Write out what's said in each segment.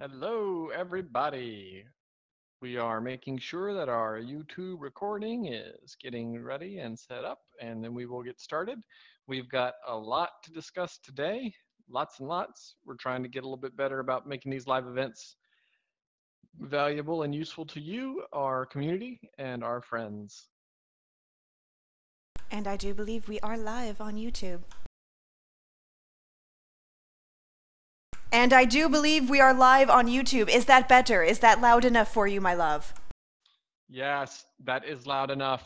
Hello, everybody. We are making sure that our YouTube recording is getting ready and set up, and then we will get started. We've got a lot to discuss today, lots and lots. We're trying to get a little bit better about making these live events valuable and useful to you, our community, and our friends. And I do believe we are live on YouTube. And I do believe we are live on YouTube. Is that better? Is that loud enough for you, my love? Yes, that is loud enough.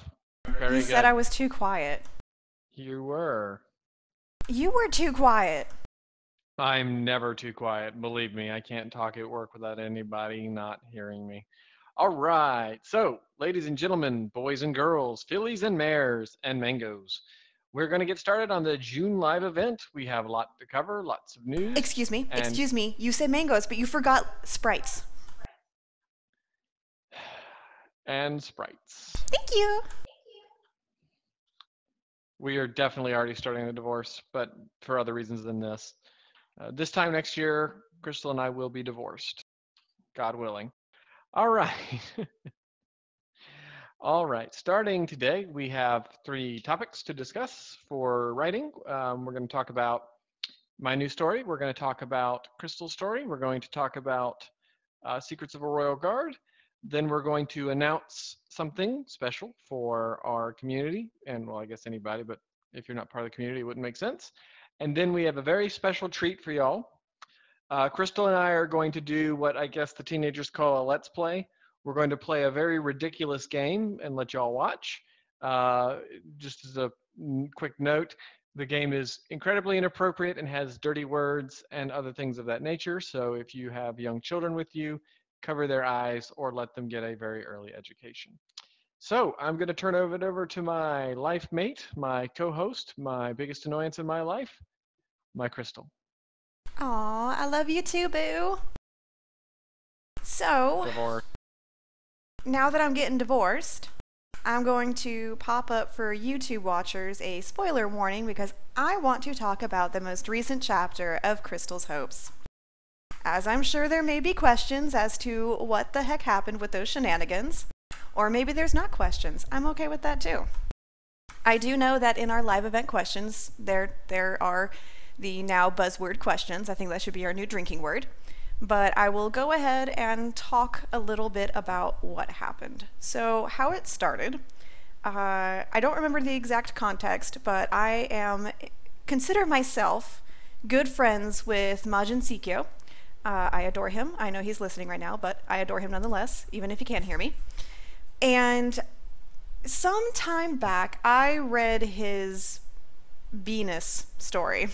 You Very said good. I was too quiet. You were. You were too quiet. I'm never too quiet. Believe me, I can't talk at work without anybody not hearing me. All right. So, ladies and gentlemen, boys and girls, fillies and mares and mangoes, we're going to get started on the June live event. We have a lot to cover, lots of news, and Excuse me. You said mangoes, but you forgot sprites. sprites. Thank you. We are definitely already starting the divorce, but for other reasons than this. This time next year, Crystal and I will be divorced, God willing. All right. All right, starting today, we have three topics to discuss for writing. We're going to talk about my new story. We're going to talk about Crystal's story. We're going to talk about Secrets of a Royal Guard. Then we're going to announce something special for our community, and well, I guess anybody, but if you're not part of the community, it wouldn't make sense. And then we have a very special treat for y'all. Crystal and I are going to do what I guess the teenagers call a let's play. We're going to play a very ridiculous game and let y'all watch. Just as a quick note, the game is incredibly inappropriate and has dirty words and other things of that nature. So if you have young children with you, cover their eyes or let them get a very early education. So I'm going to turn it over to my life mate, my co-host, my biggest annoyance in my life, my Crystal. Aw, I love you too, boo. So, Divorce. now that I'm getting divorced, I'm going to pop up for YouTube watchers a spoiler warning because I want to talk about the most recent chapter of Crystal's Hopes. As I'm sure there may be questions as to what the heck happened with those shenanigans, or maybe there's not questions. I'm okay with that too. I do know that in our live event questions, there are the now buzzword questions. I think that should be our new drinking word. But I will go ahead and talk a little bit about what happened. So, how it started. I don't remember the exact context, but I consider myself good friends with Majin Sikyo. I adore him. I know he's listening right now, but I adore him nonetheless, even if he can't hear me. And some time back, I read his Venus story,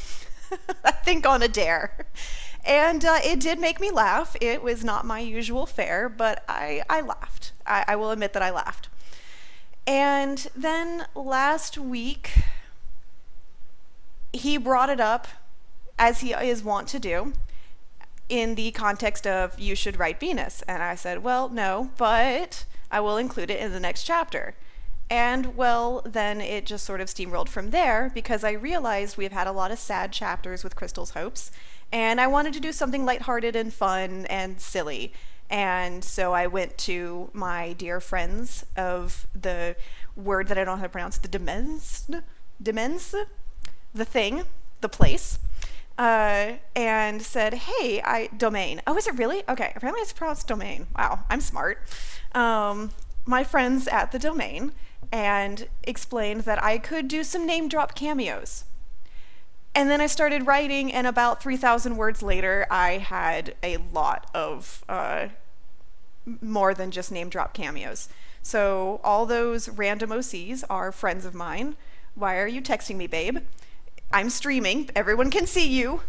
I think on a dare. And it did make me laugh. It was not my usual fare, but I laughed. I will admit that I laughed. And then last week, he brought it up, as he is wont to do, in the context of you should write Venus. And I said, well, no, but I will include it in the next chapter. And well, then it just sort of steamrolled from there because I realized we've had a lot of sad chapters with Crystal's Hopes, and I wanted to do something lighthearted and fun and silly. And so I went to my dear friends of the word that I don't know how to pronounce, the demens, the thing, the place, and said, hey, domain. Oh, is it really? Okay, apparently it's pronounced domain. Wow, I'm smart. My friends at the domain, and explained that I could do some name drop cameos. And then I started writing, and about 3,000 words later, I had a lot of more than just name drop cameos. So all those random OCs are friends of mine. Why are you texting me, babe? I'm streaming. Everyone can see you.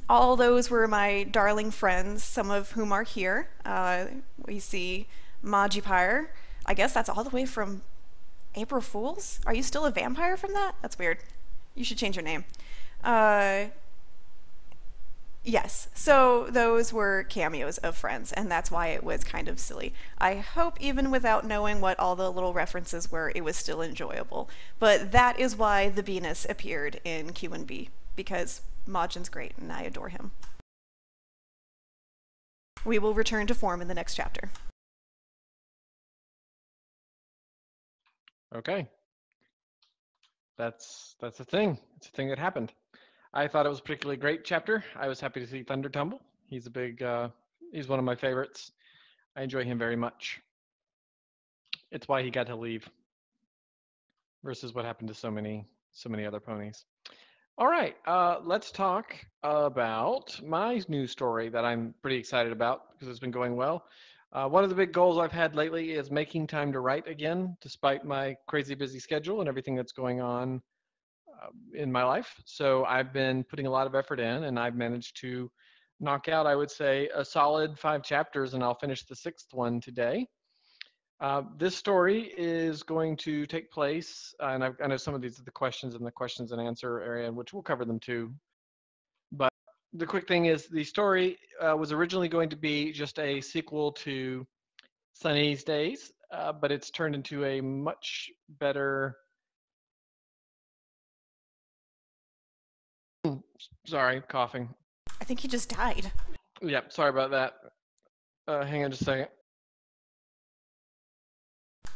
All those were my darling friends, some of whom are here. We see Magipire. I guess that's all the way from April Fools? Are you still a vampire from that? That's weird. You should change your name. Yes, so those were cameos of friends, and that's why it was kind of silly. I hope even without knowing what all the little references were, it was still enjoyable. But that is why the Venus appeared in Q&B, because Majin's great, and I adore him. We will return to form in the next chapter. Okay. That's a thing. It's a thing that happened. I thought it was a particularly great chapter. I was happy to see Thunder Tumble. He's a big, he's one of my favorites. I enjoy him very much. It's why he got to leave versus what happened to so many other ponies. All right, let's talk about my new story that I'm pretty excited about because it's been going well. One of the big goals I've had lately is making time to write again, despite my crazy busy schedule and everything that's going on in my life. So I've been putting a lot of effort in, and I've managed to knock out, I would say, a solid 5 chapters, and I'll finish the 6th one today. This story is going to take place, and I know some of these are the questions in the questions and answer area, which we'll cover them too. But the quick thing is the story was originally going to be just a sequel to Sunny's Days, but it's turned into a much better... Sorry, coughing. I think he just died. Yeah, sorry about that. Hang on just a second.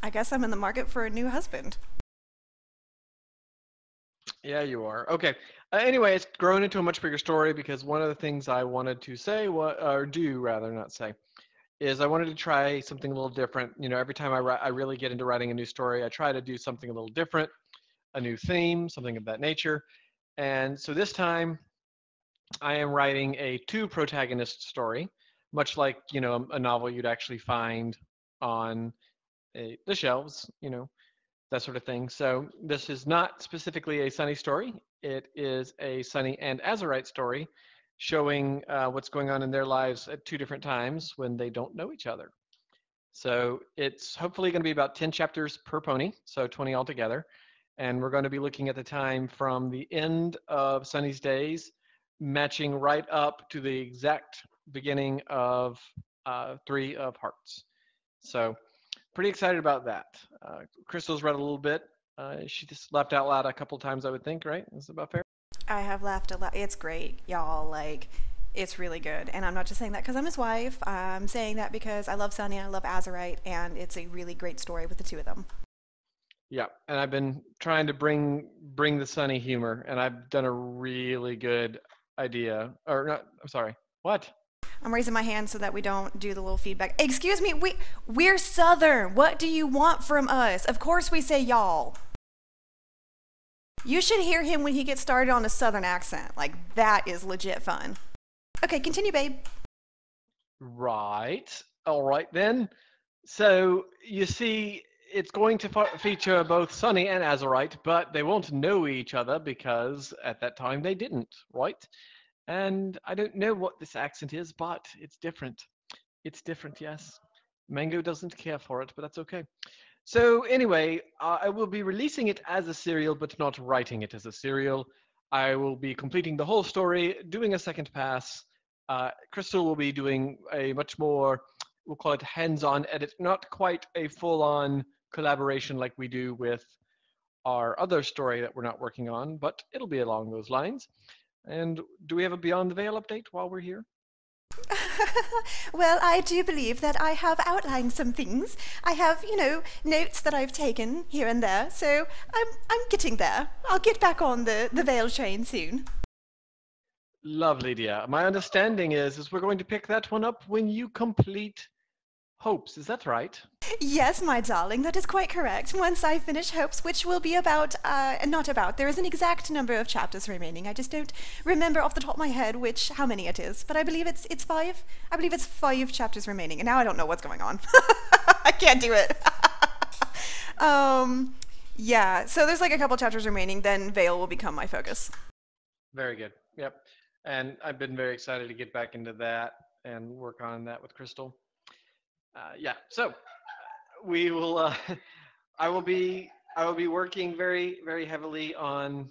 I guess I'm in the market for a new husband. Yeah, you are. Okay. Anyway, it's grown into a much bigger story because one of the things I wanted to say, or do rather, not say, is I wanted to try something a little different. You know, every time I really get into writing a new story, I try to do something a little different, a new theme, something of that nature. And so this time, I am writing a 2-protagonist story, much like, you know, a novel you'd actually find on the shelves, you know, that sort of thing. So this is not specifically a Sunny story. It is a Sunny and Azurite story showing what's going on in their lives at 2 different times when they don't know each other. So it's hopefully going to be about 10 chapters per pony, so 20 altogether. And we're going to be looking at the time from the end of Sunny's Days, matching right up to the exact beginning of 3 of Hearts. So pretty excited about that. Crystal's read a little bit. She just laughed out loud a couple times, I would think, right? Is that about fair? I have laughed a lot. It's great, y'all. Like, it's really good. And I'm not just saying that because I'm his wife. I'm saying that because I love Sunny and I love Azurite, and it's a really great story with the 2 of them. Yeah, and I've been trying to bring the Sunny humor, and I've done a really good idea. Or not, I'm sorry. What? I'm raising my hand so that we don't do the little feedback. Excuse me, we're Southern. What do you want from us? Of course we say y'all. You should hear him when he gets started on a Southern accent. Like, that is legit fun. Okay, continue, babe. Right. All right, then. So, you see, it's going to feature both Sunny and Azurite, but they won't know each other because at that time they didn't, right? And I don't know what this accent is, but it's different. It's different, yes. Mango doesn't care for it, but that's okay. So anyway, I will be releasing it as a serial, but not writing it as a serial. I will be completing the whole story, doing a second pass. Crystal will be doing a much more, we'll call it hands-on edit, not quite a full-on collaboration like we do with our other story that we're not working on, but it'll be along those lines. And do we have a Beyond the Veil update while we're here? Well, I do believe that I have outlined some things. I have, you know, notes that I've taken here and there, so I'm getting there. I'll get back on the Veil train soon. Lovely, dear. My understanding is we're going to pick that one up when you complete Hopes. Is that right? Yes, my darling, that is quite correct. Once I finish Hopes, which will be about, there is an exact number of chapters remaining. I just don't remember off the top of my head how many it is, but I believe it's 5. I believe it's 5 chapters remaining, and now I don't know what's going on. I can't do it. Yeah, so there's like a couple chapters remaining, then Veil will become my focus. Very good. Yep. And I've been very excited to get back into that and work on that with Crystal. Yeah, so we will. I will be working very, very heavily on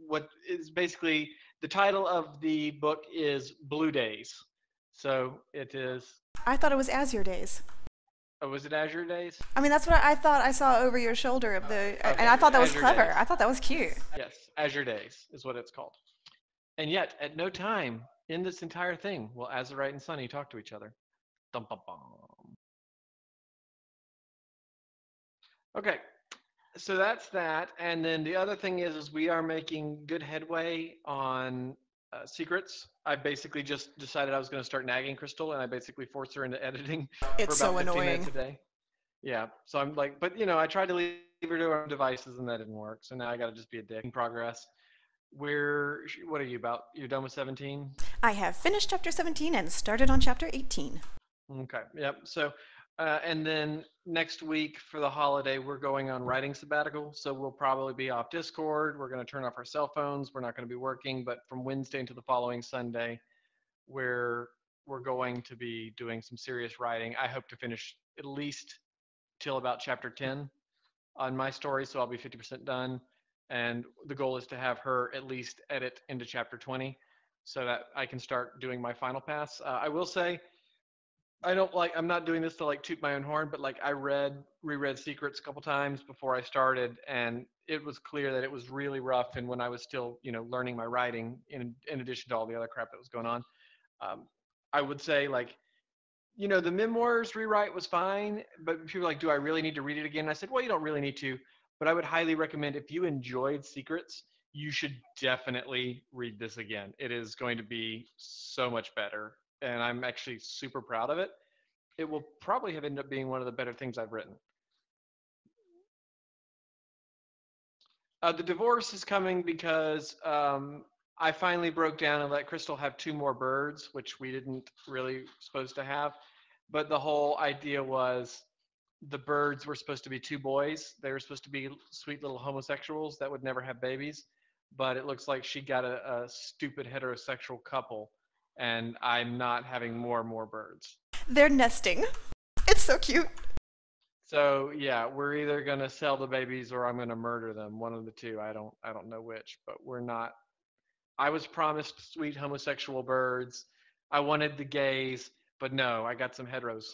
what is basically the title of the book is Blue Days. So it is. I thought it was Azure Days. Oh, was it Azure Days? I mean, that's what I thought I saw over your shoulder of the, okay. And I thought that was clever. Days. I thought that was cute. Yes, Azure Days is what it's called. And yet, at no time in this entire thing will Azurite and Sunny talk to each other. Dum bum bum. Okay, so that's that. And then the other thing is we are making good headway on secrets. I basically just decided I was going to start nagging Crystal, and I basically forced her into editing for It's about so 15 minutes annoying. a day. Yeah, so I'm like, but I tried to leave her to her own devices, and that didn't work. So now I got to just be a dick. In progress. What are you about? You're done with 17? I have finished chapter 17 and started on chapter 18. Okay. Yep. So, and then next week for the holiday, we're going on writing sabbatical. So we'll probably be off Discord. We're going to turn off our cell phones. We're not going to be working. But from Wednesday into the following Sunday, we're going to be doing some serious writing. I hope to finish at least till about chapter 10 on my story. So I'll be 50% done. And the goal is to have her at least edit into chapter 20 so that I can start doing my final pass. I will say, I'm not doing this to like toot my own horn, but like I reread Secrets a couple times before I started, and it was clear that it was really rough. And when I was still, learning my writing in addition to all the other crap that was going on, um, I would say like, the memoirs rewrite was fine, but people are like, do I really need to read it again? And I said, well, you don't really need to, but I would highly recommend if you enjoyed Secrets, you should definitely read this again. It is going to be so much better, and I'm actually super proud of it. It will probably have ended up being one of the better things I've written. The divorce is coming because I finally broke down and let Crystal have two more birds, which we didn't really supposed to have. But the whole idea was the birds were supposed to be two boys. They were supposed to be sweet little homosexuals that would never have babies. But it looks like she got a stupid heterosexual couple, and I'm not having more and more birds. They're nesting. It's so cute. So yeah, we're either gonna sell the babies or I'm gonna murder them. One of the two. I don't know which, but we're not. I was promised sweet homosexual birds. I wanted the gays, but no, I got some heteros.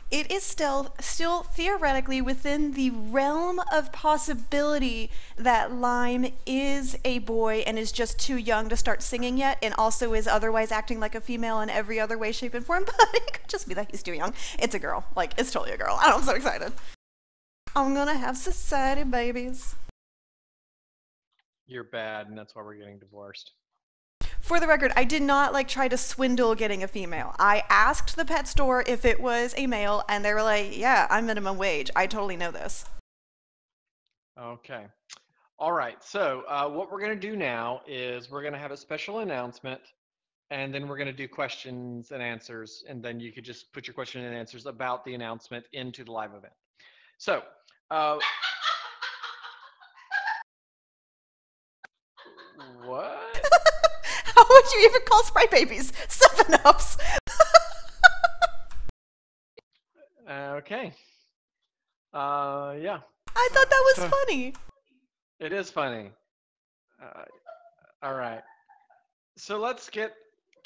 It is still theoretically within the realm of possibility that Lime is a boy and is just too young to start singing yet, and also is otherwise acting like a female in every other way, shape, and form. But it could just be that he's too young. It's a girl. Like, it's totally a girl. I'm so excited. I'm gonna have society babies. You're bad, and that's why we're getting divorced. For the record, I did not try to swindle getting a female. I asked the pet store if it was a male, and they were like, yeah, I'm minimum wage. I totally know this. Okay. All right. So what we're going to do now is we're going to have a special announcement, and then we're going to do questions and answers, and then you could just put your question and answers about the announcement into the live event. So what? How would you even call Sprite babies 7-Ups? Okay. Yeah. I thought that was funny. It is funny. All right. So let's get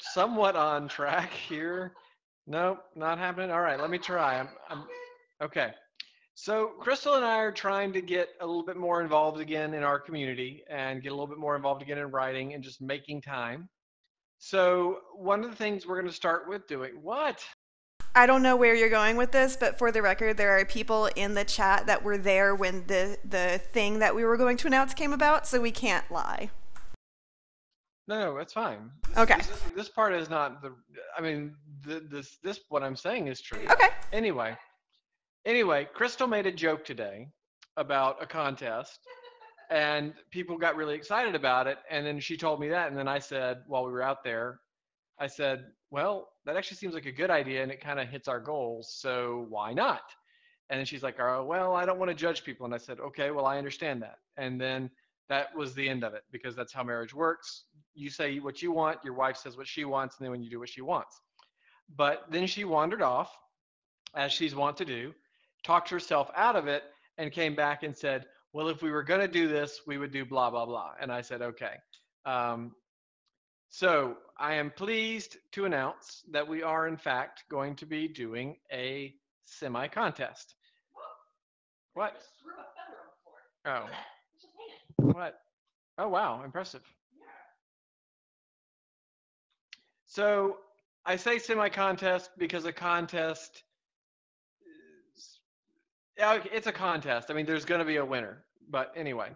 somewhat on track here. Nope, not happening. All right, let me try. Okay. So Crystal and I are trying to get a little bit more involved again in our community and get a little bit more involved again in writing and just making time. So one of the things we're going to start with doing, what? I don't know where you're going with this, but for the record, there are people in the chat that were there when the thing that we were going to announce came about, so we can't lie. No, that's fine. Okay. This part is not the. I mean, this what I'm saying is true. Okay. Anyway, Crystal made a joke today about a contest, and people got really excited about it. And then she told me that, and then I said, while we were out there, I said, well, that actually seems like a good idea, and it kind of hits our goals, so why not? And then she's like, oh, well, I don't want to judge people. And I said, okay, well, I understand that. And then that was the end of it, because that's how marriage works. You say what you want, your wife says what she wants, and then when you do what she wants. But then she wandered off, as she's wont to do, talked herself out of it, and came back and said, well, if we were going to do this, we would do blah, blah, blah. And I said, okay. So I am pleased to announce that we are, in fact, going to be doing a semi-contest. What? Oh. What? Oh, wow, impressive. So I say semi-contest because a contest, yeah, okay, it's a contest. I mean, there's going to be a winner. But anyway,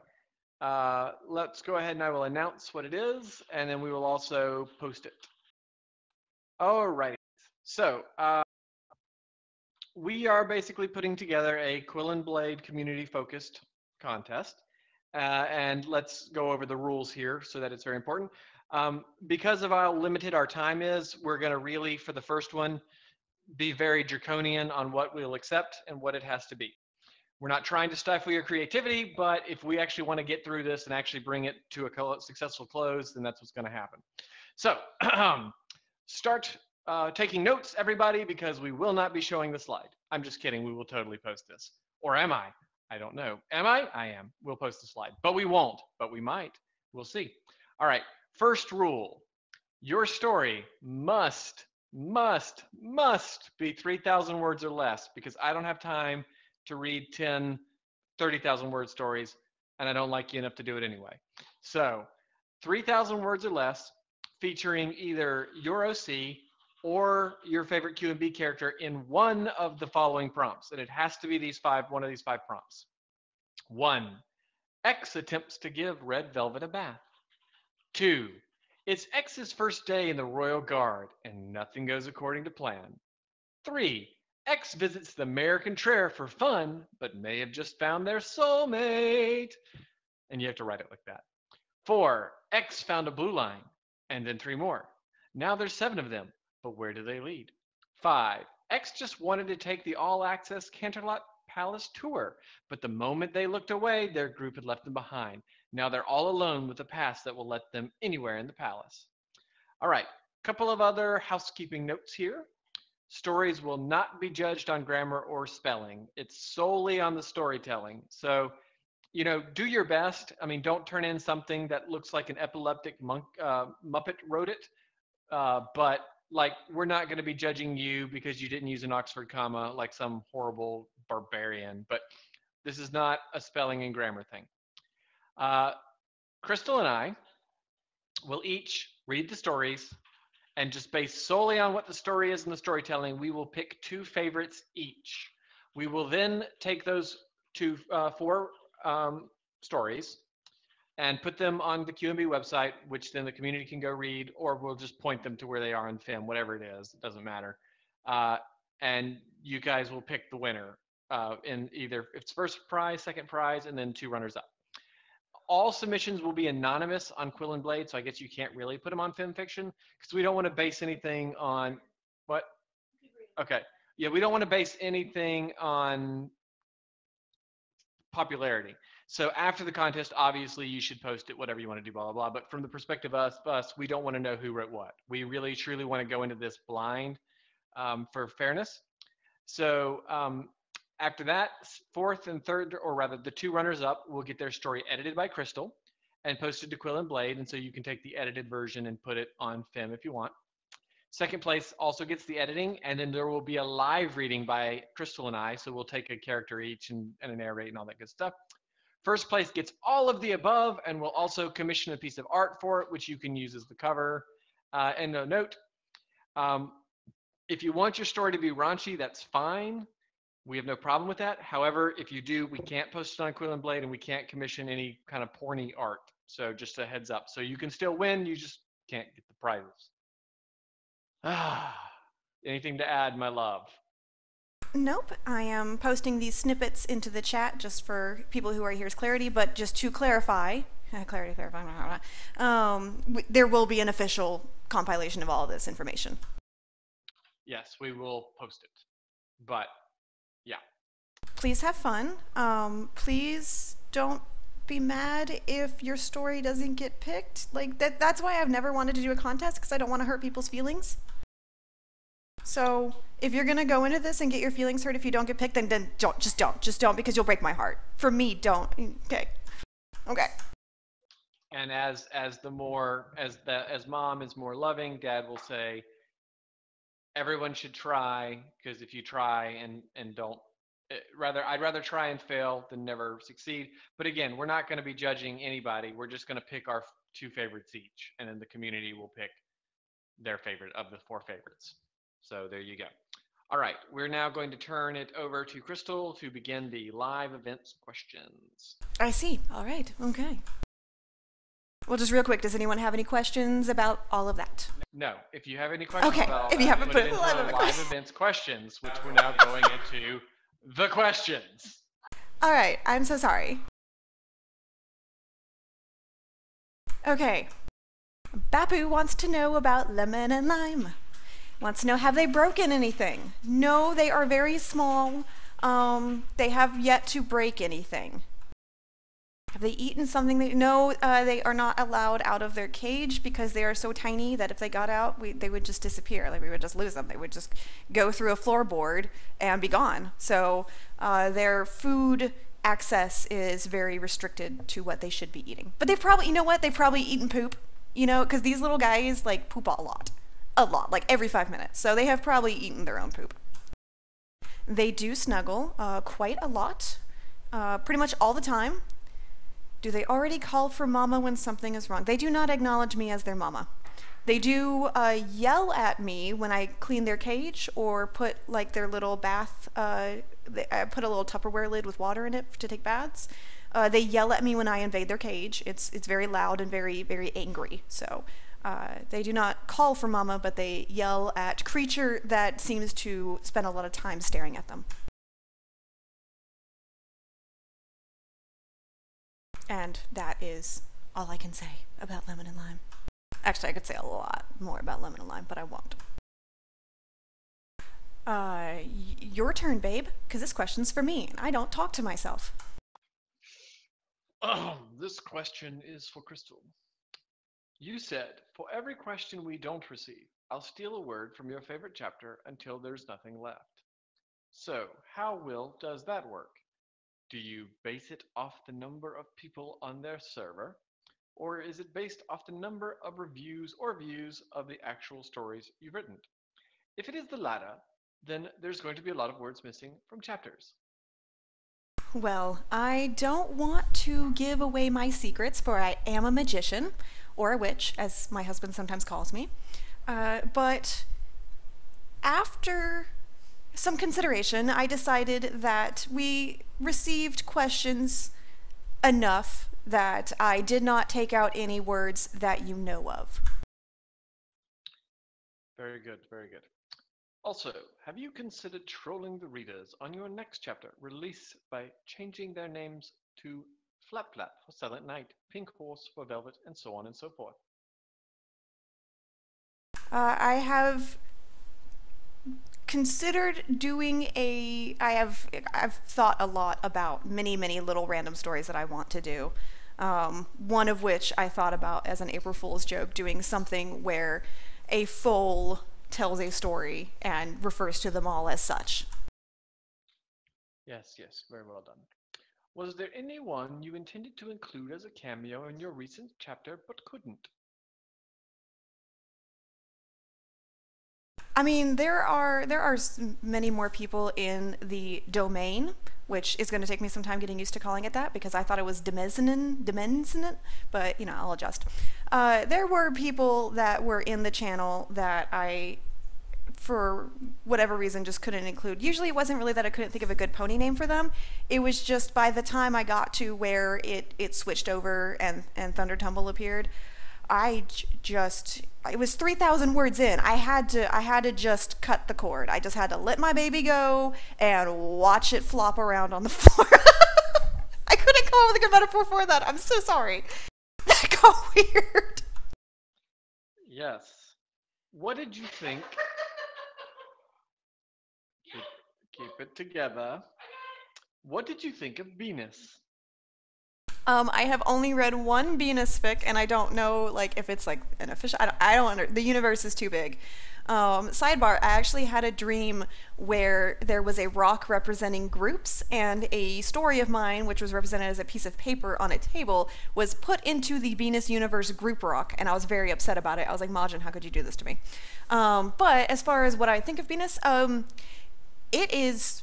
let's go ahead and I will announce what it is, and then we will also post it. All right. So we are basically putting together a Quill and Blade community-focused contest. And let's go over the rules here so that it's very important. Because of how limited our time is, we're going to really, for the first one, be very draconian on what we'll accept and what it has to be. We're not trying to stifle your creativity, but if we actually want to get through this and actually bring it to a successful close, then that's what's going to happen. So start taking notes, everybody, because we will not be showing the slide. I'm just kidding. We will totally post this. Or am I? I don't know. Am I? I am. We'll post the slide. But we won't. But we might. We'll see. All right. First rule. Your story must be 3,000 words or less, because I don't have time to read 10, 30,000 word stories, and I don't like you enough to do it anyway. So 3,000 words or less, featuring either your OC or your favorite Q&B character in one of the following prompts. And it has to be one of these five prompts. 1, X attempts to give Red Velvet a bath. 2, it's X's first day in the Royal Guard and nothing goes according to plan. 3, X visits the Mayor Contraire for fun, but may have just found their soulmate. And you have to write it like that. 4, X found a blue line, and then 3 more. Now there's 7 of them, but where do they lead? 5, X just wanted to take the all-access Canterlot Palace tour, but the moment they looked away, their group had left them behind. Now they're all alone with a pass that will let them anywhere in the palace. All right, a couple of other housekeeping notes here. Stories will not be judged on grammar or spelling. It's solely on the storytelling. So, do your best. I mean, don't turn in something that looks like an epileptic Muppet wrote it. But like, we're not going to be judging you because you didn't use an Oxford comma like some horrible barbarian. But this is not a spelling and grammar thing. Crystal and I will each read the stories, and just based solely on what the story is in the storytelling, we will pick 2 favorites each. We will then take those 4 stories and put them on the QMB website, which then the community can go read, or we'll just point them to where they are in FIM, whatever it is, it doesn't matter. And you guys will pick the winner in either, if it's first prize, second prize, and then 2 runners up. All submissions will be anonymous on Quill and Blade, so I guess you can't really put them on FimFiction because we don't want to base anything on what? Okay. Yeah, we don't want to base anything on popularity. So after the contest, obviously you should post it, whatever you want to do, blah, blah, blah. But from the perspective of us, we don't want to know who wrote what. We really, truly want to go into this blind for fairness. So after that, 4th and 3rd, or rather the 2 runners up, will get their story edited by Crystal and posted to Quill and Blade. And so you can take the edited version and put it on FIM if you want. Second place also gets the editing, and then there will be a live reading by Crystal and I. So we'll take a character each and a narrate and all that good stuff. First place gets all of the above, and we'll also commission a piece of art for it, which you can use as the cover. And a note, if you want your story to be raunchy, that's fine. We have no problem with that. However, if you do, we can't post it on Quill and Blade, and we can't commission any kind of porny art. So just a heads up. So you can still win, you just can't get the prizes. Anything to add, my love? Nope. I am posting these snippets into the chat just for people who are here's clarity, but just to clarify, there will be an official compilation of all of this information. Yes, we will post it. But yeah. Please have fun. Please don't be mad if your story doesn't get picked. Like that's why I've never wanted to do a contest, because I don't want to hurt people's feelings. So if you're gonna go into this and get your feelings hurt if you don't get picked, then just don't, because you'll break my heart. For me, don't. Okay. And as mom is more loving, dad will say everyone should try, because if you try and don't I'd rather try and fail than never succeed. But again, we're not going to be judging anybody. We're just going to pick our two favorites each, and then the community will pick their favorite of the four favorites. So there you go. All right, we're now going to turn it over to Crystal to begin the live events questions. I see. All right. Okay. Well, just real quick, does anyone have any questions about all of that? No. If you have any questions Okay, about all if you that, haven't put put it into live our event live events questions, which we're now going into the questions. All right. I'm so sorry. Okay. Bapu wants to know about Lemon and Lime. Wants to know, have they broken anything? No, they are very small. They have yet to break anything. Have they eaten something? No, they are not allowed out of their cage because they are so tiny that if they got out, they would just disappear. Like, we would just lose them. They would just go through a floorboard and be gone. So their food access is very restricted to what they should be eating. But they've probably, you know what? They've probably eaten poop, you know, because these little guys, like, poop a lot, like every 5 minutes. So they have probably eaten their own poop. They do snuggle quite a lot, pretty much all the time. Do they already call for mama when something is wrong? They do not acknowledge me as their mama. They do yell at me when I clean their cage or put like their little bath, I put a little Tupperware lid with water in it to take baths. They yell at me when I invade their cage. It's very loud and very, very angry. So they do not call for mama, but they yell at creature that seems to spend a lot of time staring at them. And that is all I can say about Lemon and Lime. Actually, I could say a lot more about Lemon and Lime, but I won't. Your turn, babe, because this question's for me, and I don't talk to myself. This question is for Crystal. You said, for every question we don't receive, I'll steal a word from your favorite chapter until there's nothing left. So, how does that work? Do you base it off the number of people on their server? Or is it based off the number of reviews or views of the actual stories you've written? If it is the latter, then there's going to be a lot of words missing from chapters. Well, I don't want to give away my secrets, for I am a magician, or a witch, as my husband sometimes calls me. But after some consideration, I decided that we received questions enough that I did not take out any words that you know of. Very good, very good. Also, have you considered trolling the readers on your next chapter release by changing their names to Flap Flap for Silent Night, Pink Horse for Velvet, and so on and so forth? I have considered doing I've thought a lot about many little random stories that I want to do. One of which I thought about as an April Fool's joke, doing something where a foal tells a story and refers to them all as such. Yes, very well done. Was there anyone you intended to include as a cameo in your recent chapter but couldn't? I mean, there are many more people in the domain, which is going to take me some time getting used to calling it that, because I thought it was Dimensonant, but, you know, I'll adjust. There were people that were in the channel that I, for whatever reason, just couldn't include. Usually it wasn't really that I couldn't think of a good pony name for them. It was just by the time I got to where it switched over and Thunder Tumble appeared, it was 3,000 words in. I had to just cut the cord. I just had to let my baby go and watch it flop around on the floor. I couldn't come up with a good metaphor for that. I'm so sorry. That got weird. Yes. What did you think? Keep it together. What did you think of Venus? I have only read one Venus fic, and I don't know, like, if it's like an official. The universe is too big. Sidebar: I actually had a dream where there was a rock representing groups, and a story of mine, which was represented as a piece of paper on a table, was put into the Venus universe group rock, and I was very upset about it. I was like, Majin, how could you do this to me? But as far as what I think of Venus, it is.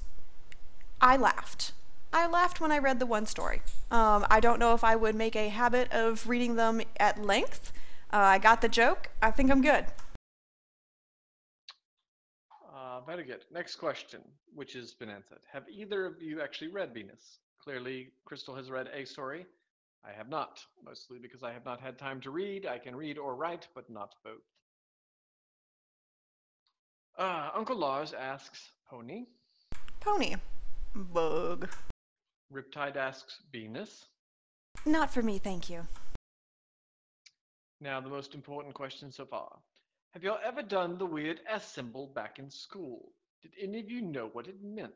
I laughed. I laughed when I read the one story. I don't know if I would make a habit of reading them at length. I got the joke. I think I'm good. Very good. Next question, which has been answered. Have either of you actually read Venus? Clearly, Crystal has read a story. I have not, mostly because I have not had time to read. I can read or write, but not both. Uncle Lars asks, Pony. Pony. Bug. Riptide asks, Venus. Not for me, thank you. Now, the most important question so far. Have y'all ever done the weird S symbol back in school? Did any of you know what it meant?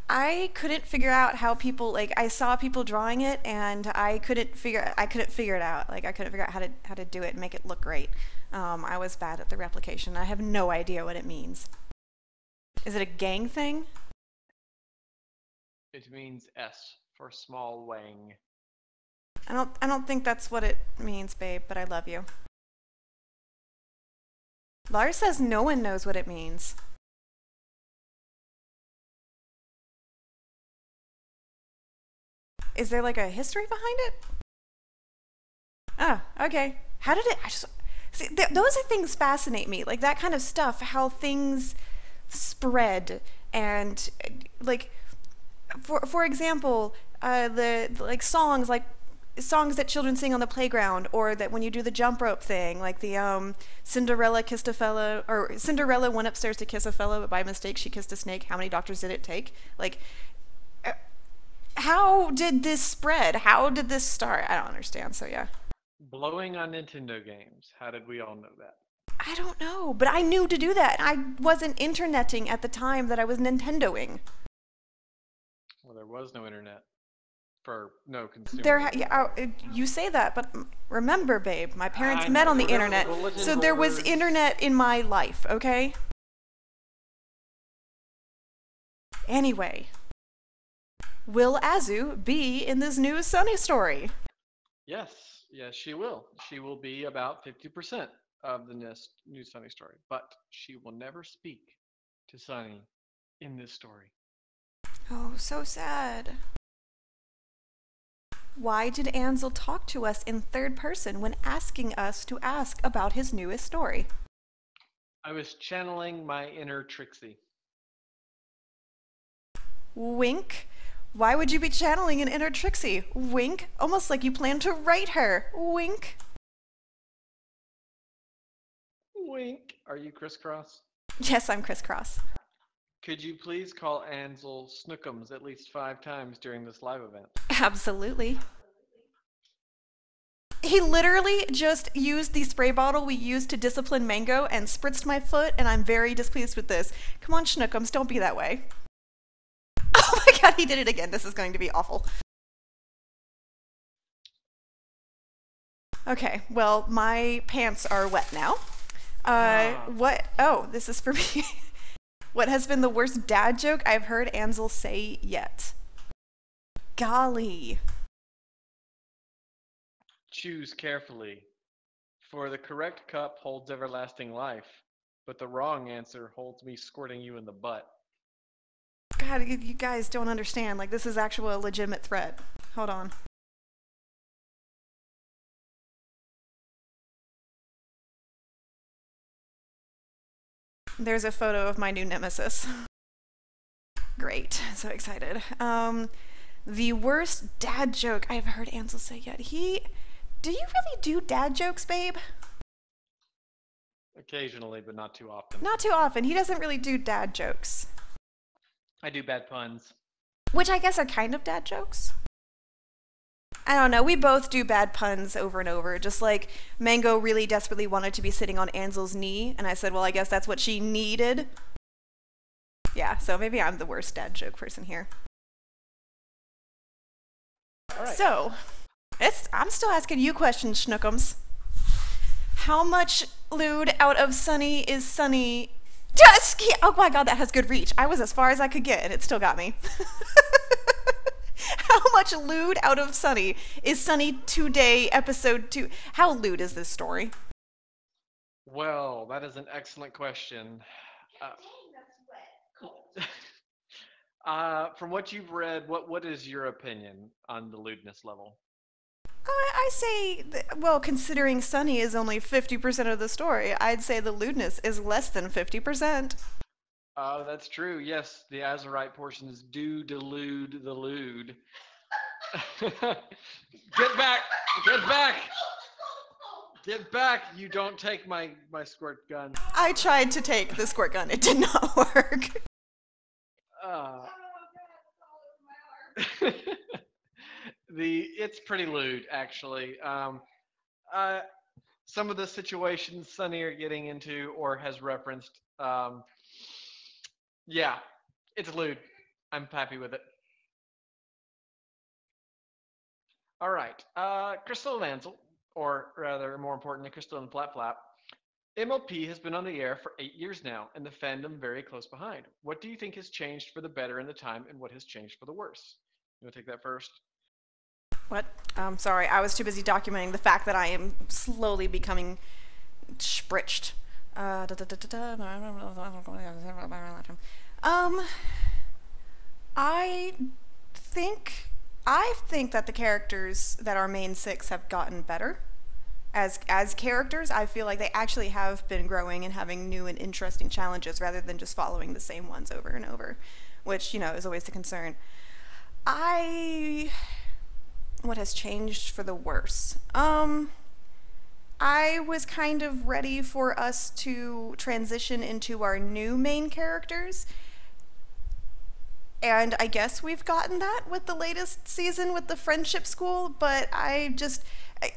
I couldn't figure out how people, like, I saw people drawing it and I couldn't figure it out. Like, I couldn't figure out how to do it and make it look great. I was bad at the replication. I have no idea what it means. Is it a gang thing? It means S for small wang. I don't think that's what it means, babe, but I love you. Lars says no one knows what it means. Is there like a history behind it? Oh, okay. How did it... See, those are things fascinate me. Like that kind of stuff, how things spread and like, for example, the songs that children sing on the playground, or that when you do the jump rope thing, like the Cinderella kissed a fellow, or Cinderella went upstairs to kiss a fellow, but by mistake she kissed a snake. How many doctors did it take? Like, how did this spread? How did this start? I don't understand, so yeah. Blowing on Nintendo games. How did we all know that? I don't know, but I knew to do that. I wasn't interneting at the time that I was Nintendoing. Well, there was no internet. For no consumer. You say that, but remember, babe, my parents met on the internet, so there was internet in my life, okay? Anyway, will Azu be in this new Sunny story? Yes, she will. She will be about 50% of the new Sunny story, but she will never speak to Sunny in this story. Oh, so sad. Why did Ansel talk to us in third person when asking us to ask about his newest story? I was channeling my inner Trixie. Wink. Why would you be channeling an inner Trixie? Wink. Almost like you plan to write her. Wink. Wink. Are you crisscross? Yes, I'm crisscross. Could you please call Ansel Snookums at least 5 times during this live event? Absolutely. He literally just used the spray bottle we used to discipline Mango and spritzed my foot, and I'm very displeased with this. Come on, Schnookums, don't be that way. Oh my god, he did it again. This is going to be awful. Okay, well, my pants are wet now. What? Oh, this is for me. What has been the worst dad joke I've heard Ansel say yet? Golly. Choose carefully, for the correct cup holds everlasting life, but the wrong answer holds me squirting you in the butt. God, you guys don't understand. Like, this is actually a legitimate threat. Hold on. There's a photo of my new nemesis. Great. So excited. The worst dad joke I've heard Ansel say yet. Do you really do dad jokes, babe? Occasionally, but not too often. Not too often. He doesn't really do dad jokes. I do bad puns. Which I guess are kind of dad jokes. I don't know. We both do bad puns over and over. Just like Mango really desperately wanted to be sitting on Ansel's knee, and I said, well, I guess that's what she needed. Yeah, so maybe I'm the worst dad joke person here. All right. So, I'm still asking you questions, Schnookums. How much lewd out of Sunny is Sunny? Oh my god, that has good reach. I was as far as I could get, and it still got me. How much lewd out of Sunny is Sunny Today episode 2? How lewd is this story? Well, that is an excellent question. From what you've read, what is your opinion on the lewdness level? I say, well, considering Sunny is only 50% of the story, I'd say the lewdness is less than 50%. That's true. Yes, the Azurite portions do delude the lewd. Get back! Get back! Get back! You don't take my squirt gun. I tried to take the squirt gun, it did not work. Uh, it's pretty lewd actually. Uh, some of the situations Sunny are getting into or has referenced, yeah, it's lewd. I'm happy with it. All right, Crystal and Ansel, or rather, more importantly, Crystal and Flap Flap. MLP has been on the air for 8 years now, and the fandom very close behind. What do you think has changed for the better in the time, and what has changed for the worse? You want to take that first? What? Sorry, I was too busy documenting the fact that I am slowly becoming spritched. Um, I think I think that the characters that are main six have gotten better. As characters, I feel like they actually have been growing and having new and interesting challenges rather than just following the same ones over and over, which, is always the concern. I What has changed for the worse? I was kind of ready for us to transition into our new main characters. And I guess we've gotten that with the latest season with the friendship school, but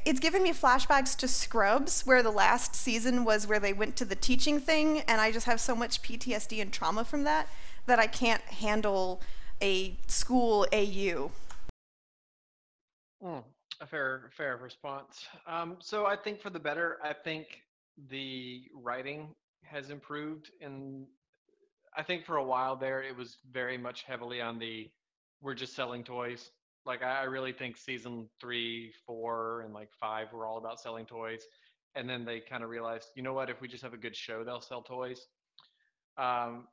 it's given me flashbacks to Scrubs, where the last season was where they went to the teaching thing, and I just have so much PTSD and trauma from that I can't handle a school AU. Mm, a fair response. So I think for the better. I think the writing has improved, and I think for a while there it was very much heavily on the we're just selling toys. Like I really think season 3, 4, and like 5 were all about selling toys, and then they kind of realized, you know what? If we just have a good show, they'll sell toys. Um,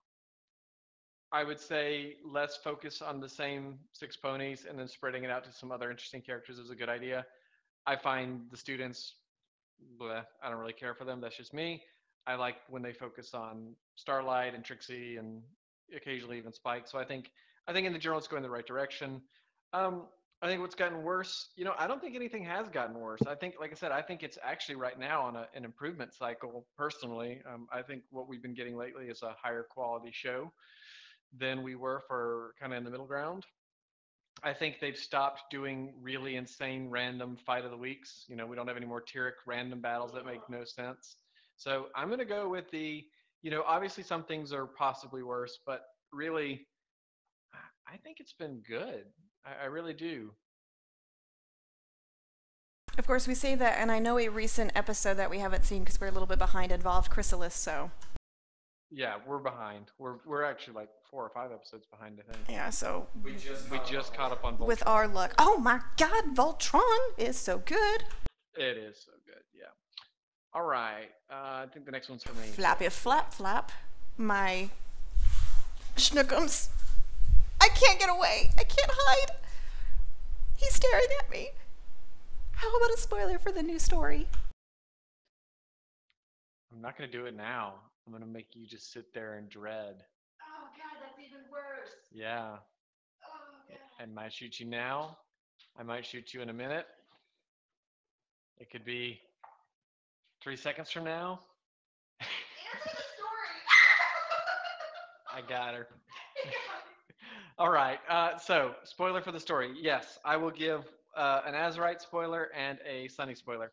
I would say less focus on the same six ponies and then spreading it out to some other interesting characters is a good idea. I find the students, bleh, I don't really care for them. That's just me. I like when they focus on Starlight and Trixie and occasionally even Spike. So I think in the general it's going the right direction. Um, I think what's gotten worse, I don't think anything has gotten worse. I think, like I said, I think it's actually right now on an improvement cycle. Personally, I think what we've been getting lately is a higher quality show than we were for kind of in the middle ground. I think they've stopped doing really insane random fight of the weeks. We don't have any more Tyrek random battles that make no sense. So I'm going to go with obviously some things are possibly worse, but really, I think it's been good. I really do. Of course, we say that, and I know a recent episode that we haven't seen because we're a little bit behind involved Chrysalis, so Yeah, we're behind. We're actually like 4 or 5 episodes behind, I think. yeah, so We just caught up on Voltron. with our luck. Oh my god, Voltron is so good. It is so good, yeah. All right, I think the next one's for me. Flappy flap flap. My schnookums. I can't get away. I can't hide. He's staring at me. How about a spoiler for the new story? I'm not going to do it now. I'm going to make you just sit there in dread. Oh god, that's even worse. Yeah. Oh god. I might shoot you now. I might shoot you in a minute. It could be 3 seconds from now. Answer the story. I got her. All right. So, spoiler for the story. Yes, I will give an Azurite spoiler and a Sunny spoiler.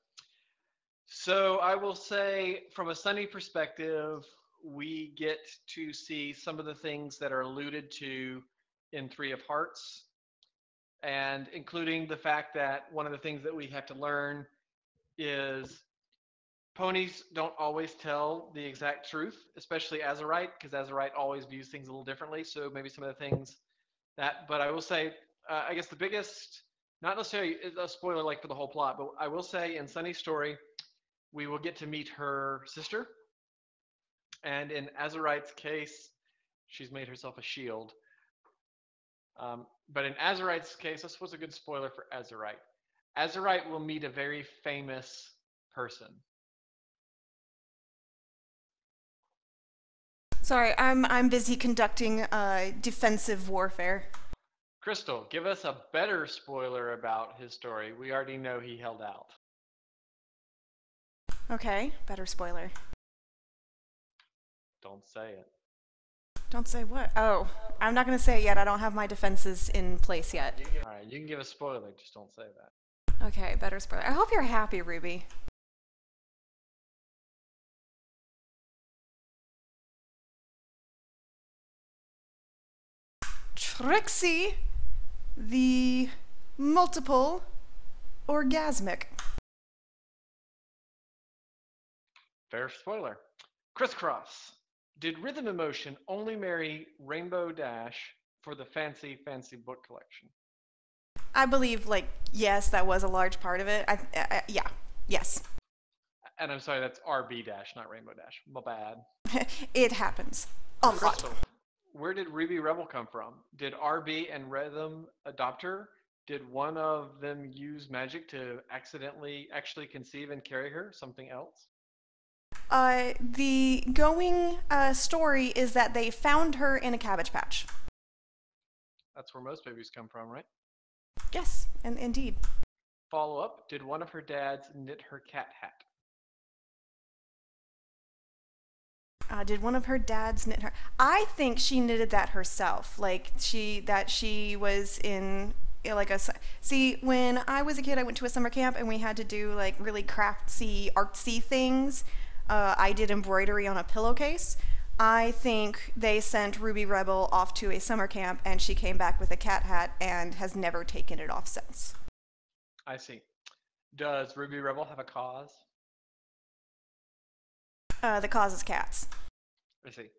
So, I will say, from a Sunny perspective, we get to see some of the things that are alluded to in Three of Hearts, and including the fact that one of the things that we have to learn is ponies don't always tell the exact truth, especially Azurite, because Azurite always views things a little differently. So maybe some of the things but I will say, I guess the biggest, not necessarily a spoiler like for the whole plot, but I will say in Sunny's story, we will get to meet her sister. And in Azurite's case, she's made herself a shield. But in Azurite's case, this was a good spoiler for Azurite. Azurite will meet a very famous person. Sorry, I'm busy conducting defensive warfare. Crystal, give us a better spoiler about his story. We already know he held out. Okay, better spoiler. Don't say it. Don't say what? Oh, I'm not going to say it yet. I don't have my defenses in place yet. All right, you can give a spoiler, just don't say that. Okay, better spoiler. I hope you're happy, Ruby. Trixie, the multiple orgasmic. Fair spoiler. Crisscross. Did Rhythm Emotion only marry Rainbow Dash for the fancy book collection? I believe, yes, that was a large part of it. Yeah, yes. And I'm sorry, that's RB Dash, not Rainbow Dash. My bad. It happens. A lot. Crystal, where did Ruby Rebel come from? Did RB and Rhythm adopt her? Did one of them use magic to accidentally actually conceive and carry her? Something else? The going story is that they found her in a cabbage patch. That's where most babies come from, right? Yes, and indeed. Follow up, did one of her dads knit her cat hat? Did one of her dads knit her? I think she knitted that herself. She was in see, when I was a kid, I went to a summer camp and we had to do really craftsy, artsy things. I did embroidery on a pillowcase. I think they sent Ruby Rebel off to a summer camp and she came back with a cat hat and has never taken it off since. I see. Does Ruby Rebel have a cause? The cause is cats. I see.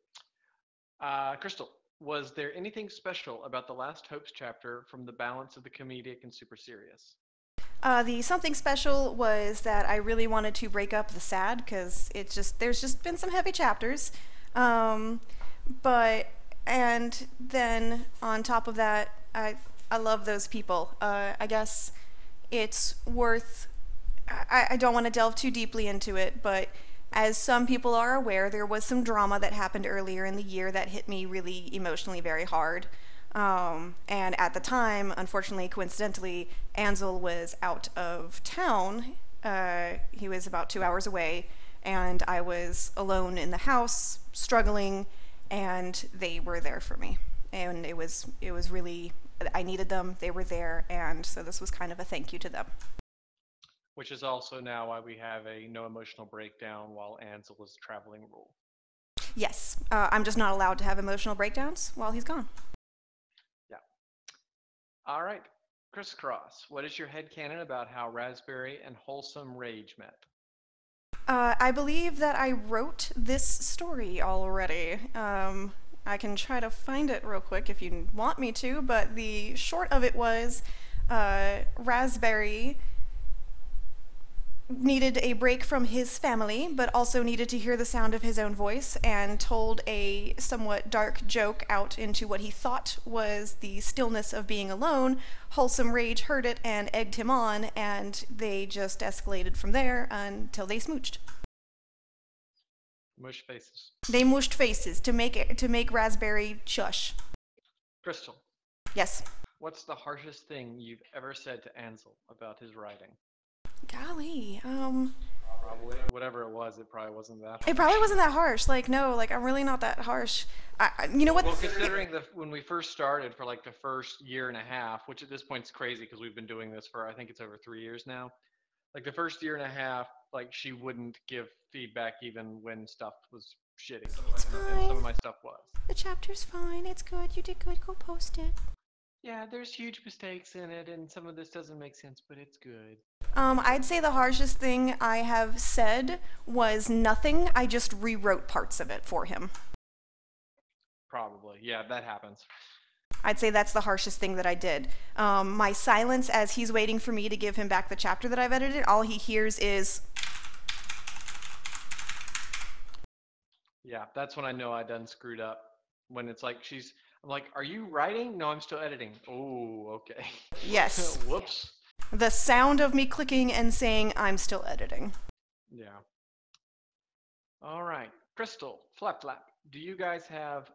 Crystal, was there anything special about the last Hopes chapter from the balance of the comedic and super serious? The something special was that I really wanted to break up the sad because there's just been some heavy chapters. And then on top of that, I love those people. I guess it's worth, I don't want to delve too deeply into it, but as some people are aware, there was some drama that happened earlier in the year that hit me really emotionally very hard. And at the time, unfortunately, coincidentally, Ansel was out of town. He was about 2 hours away, and I was alone in the house, struggling, and they were there for me. And it was really, I needed them, they were there, and so this was kind of a thank you to them. Which is also now why we have a no emotional breakdown while Ansel is traveling rule. Yes, I'm just not allowed to have emotional breakdowns while he's gone. Yeah. All right, Crisscross, what is your headcanon about how Raspberry and Wholesome Rage met? I believe that I wrote this story already. I can try to find it real quick if you want me to, but the short of it was Raspberry needed a break from his family, but also needed to hear the sound of his own voice, and told a somewhat dark joke out into what he thought was the stillness of being alone. Wholesome Rage heard it and egged him on, and they just escalated from there until they smooched. Mush faces. They mushed faces to make Raspberry shush. Crystal. Yes. What's the harshest thing you've ever said to Ansel about his writing? Golly, Probably. Whatever it was, it probably wasn't that harsh. It probably wasn't that harsh. No, I'm really not that harsh. You know what? Well, considering when we first started for the first year and a half, which at this point is crazy because we've been doing this for, I think it's over 3 years now. The first year and a half, she wouldn't give feedback even when stuff was shitty. It's and fine. some of my stuff was. The chapter's fine. It's good. You did good. Go post it. Yeah, there's huge mistakes in it, and some of this doesn't make sense, but it's good. I'd say the harshest thing I have said was nothing. I just rewrote parts of it for him. Probably. Yeah, that happens. I'd say that's the harshest thing that I did. My silence as he's waiting for me to give him back the chapter that I've edited, all he hears is... Yeah, that's when I know I done screwed up. When it's I'm like, are you writing? No, I'm still editing. Oh, okay. Yes. Whoops. The sound of me clicking and saying I'm still editing. Yeah. All right. Crystal, Flap Flap, do you guys have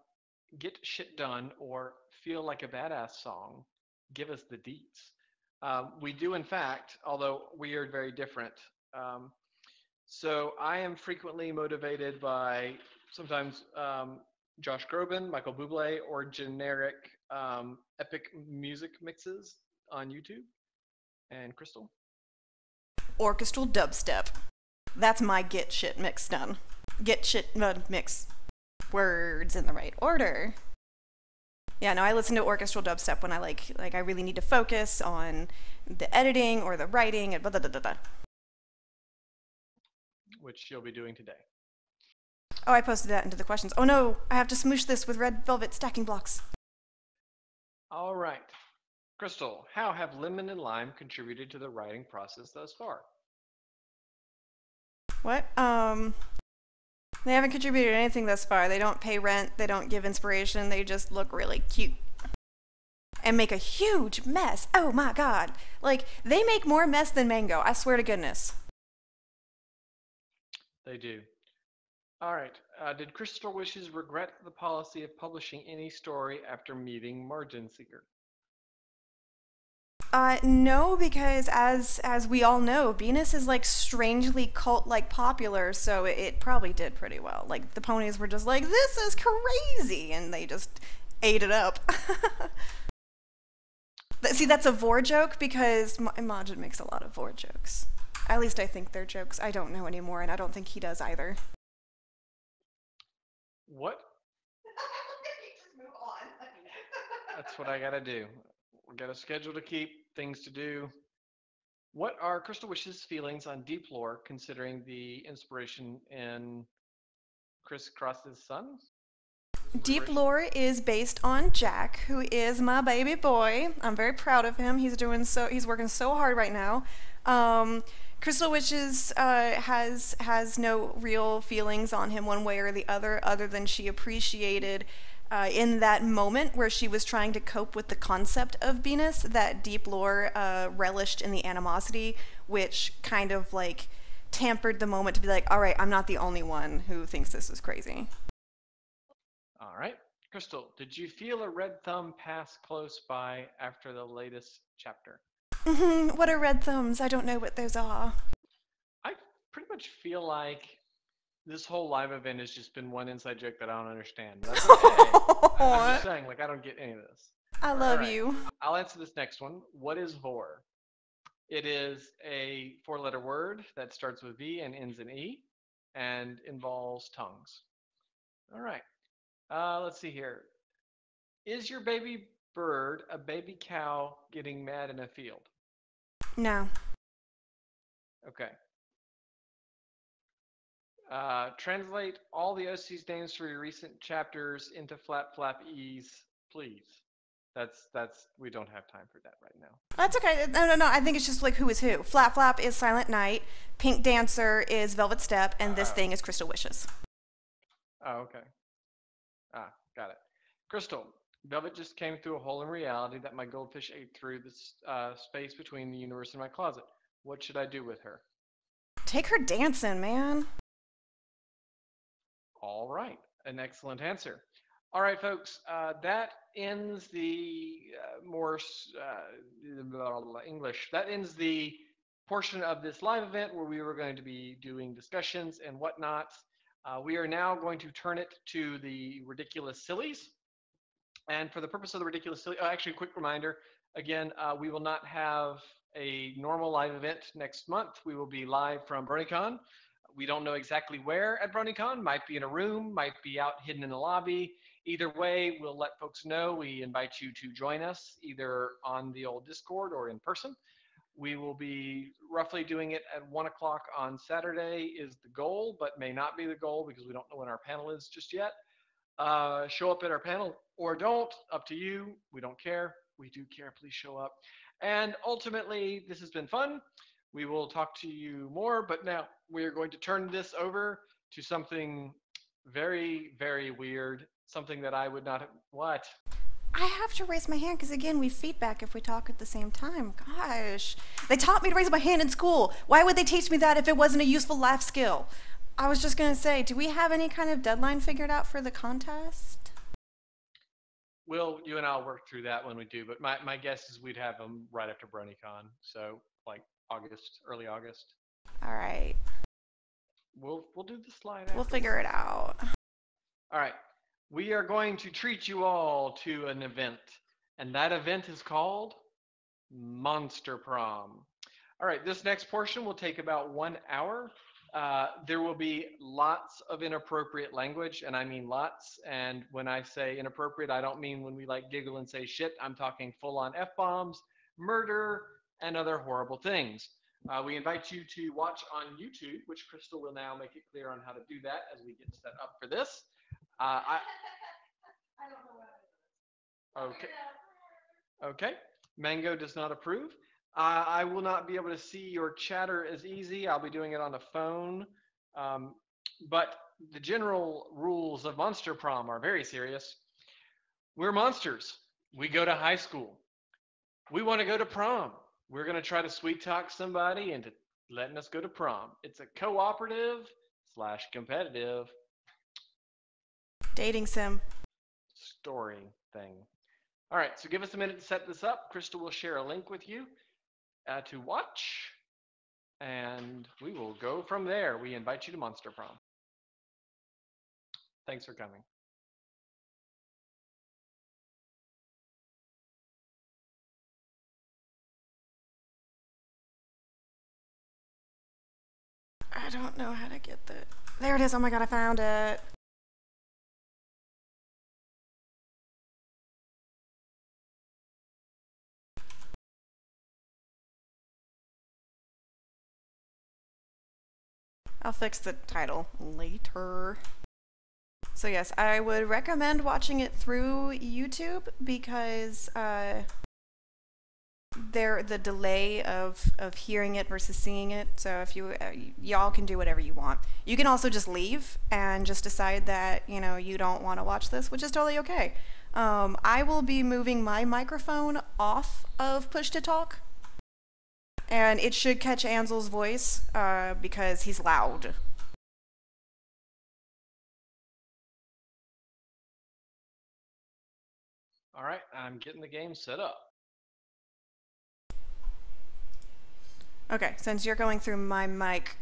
Get Shit Done or Feel Like a Badass song? Give us the deets. We do, in fact, although we are very different. Um, so I am frequently motivated by sometimes Josh Groban, Michael Bublé, or generic epic music mixes on YouTube. And Crystal? Orchestral dubstep. That's my get shit mix done. Get shit mix words in the right order. Yeah, no, I listen to orchestral dubstep when I like I really need to focus on the editing or the writing and blah blah blah blah. Which you'll be doing today. Oh, I posted that into the questions. Oh no, I have to smoosh this with red velvet stacking blocks. All right. Crystal, how have lemon and lime contributed to the writing process thus far? What? They haven't contributed anything thus far. They don't pay rent, they don't give inspiration, they just look really cute. And make a huge mess. Oh my god. Like, they make more mess than Mango, I swear to goodness. They do. All right. Did Crystal Wishes regret the policy of publishing any story after meeting Margin Seeker? No, because as we all know, Venus is like strangely cult-like popular, so it probably did pretty well. Like, the ponies were just like, this is crazy, and they just ate it up. See, that's a Vor joke because Majin makes a lot of Vor jokes. At least I think they're jokes. I don't know anymore, and I don't think he does either. What? Just move on. That's what I gotta do. We got a schedule to keep, things to do. What are Crystal Wish's feelings on Deep Lore, considering the inspiration in Criss Cross's son? Deep Lore is based on Jack, who is my baby boy. I'm very proud of him. He's working so hard right now. Crystal Wishes has no real feelings on him one way or the other than she appreciated in that moment where she was trying to cope with the concept of Venus, that Deep Lore relished in the animosity, which kind of like tampered the moment to be like, all right, I'm not the only one who thinks this is crazy. All right. Crystal, did you feel a red thumb pass close by after the latest chapter? What are red thumbs? I don't know what those are. I pretty much feel like this whole live event has just been one inside joke that I don't understand. But that's okay. I'm just saying, like, I don't get any of this. I love you. I'll answer this next one. What is Vor? It is a four-letter word that starts with V and ends in E and involves tongues. All right. Let's see here. Is your baby bird a baby cow getting mad in a field? No. Okay. Translate all the OC's names for your recent chapters into Flap Flap E's, please. We don't have time for that right now. That's okay. No. I think it's just like who is who. Flap Flap is Silent Night, Pink Dancer is Velvet Step, and this thing is Crystal Wishes. Oh, okay. Got it. Crystal, Velvet just came through a hole in reality that my goldfish ate through this space between the universe and my closet. What should I do with her? Take her dancing, man. All right. An excellent answer. All right, folks. That ends the English. That ends the portion of this live event where we were going to be doing discussions and whatnot. We are now going to turn it to the Ridiculous Sillies. And for the purpose of the Ridiculous Silly, actually, a quick reminder, again, we will not have a normal live event next month. We will be live from BronyCon. We don't know exactly where at BronyCon. Might be in a room, might be out hidden in the lobby. Either way, we'll let folks know. We invite you to join us either on the old Discord or in person. We will be roughly doing it at 1 o'clock on Saturday is the goal, but may not be the goal because we don't know when our panel is just yet. Show up at our panel or don't, up to you. We don't care. We do care. Please show up. And ultimately, this has been fun. We will talk to you more, but now we are going to turn this over to something very, very weird, something that I would not have, what? I have to raise my hand because, again, we feedback if we talk at the same time. Gosh. They taught me to raise my hand in school. Why would they teach me that if it wasn't a useful life skill? I was just going to say, do we have any kind of deadline figured out for the contest? Will, you and I'll work through that when we do, but my guess is we'd have them right after BronyCon, so like August, early August. All right. We'll do the slide. We'll figure it out. All right. We are going to treat you all to an event, and that event is called Monster Prom. All right, this next portion will take about 1 hour. There will be lots of inappropriate language, and I mean lots. And when I say inappropriate, I don't mean when we like giggle and say shit. I'm talking full-on F-bombs, murder, and other horrible things. We invite you to watch on YouTube, which Crystal will now make it clear on how to do that as we get set up for this. I don't know what it is. Okay. Mango does not approve. I will not be able to see your chatter as easy. I'll be doing it on a phone. But the general rules of Monster Prom are very serious. We're monsters. We go to high school. We want to go to prom. We're going to try to sweet talk somebody into letting us go to prom. It's a cooperative/competitive dating sim story thing. All right, so give us a minute to set this up. Crystal will share a link with you to watch, and we will go from there. We invite you to Monster Prom. Thanks for coming. I don't know how to get the... There it is. Oh my god, I found it. I'll fix the title later. So yes, I would recommend watching it through YouTube because the delay of hearing it versus seeing it. So if you y'all can do whatever you want. You can also just leave and just decide that you don't want to watch this, which is totally okay. I will be moving my microphone off of push to talk. And it should catch Ansel's voice because he's loud. All right, I'm getting the game set up. Okay, since you're going through my mic,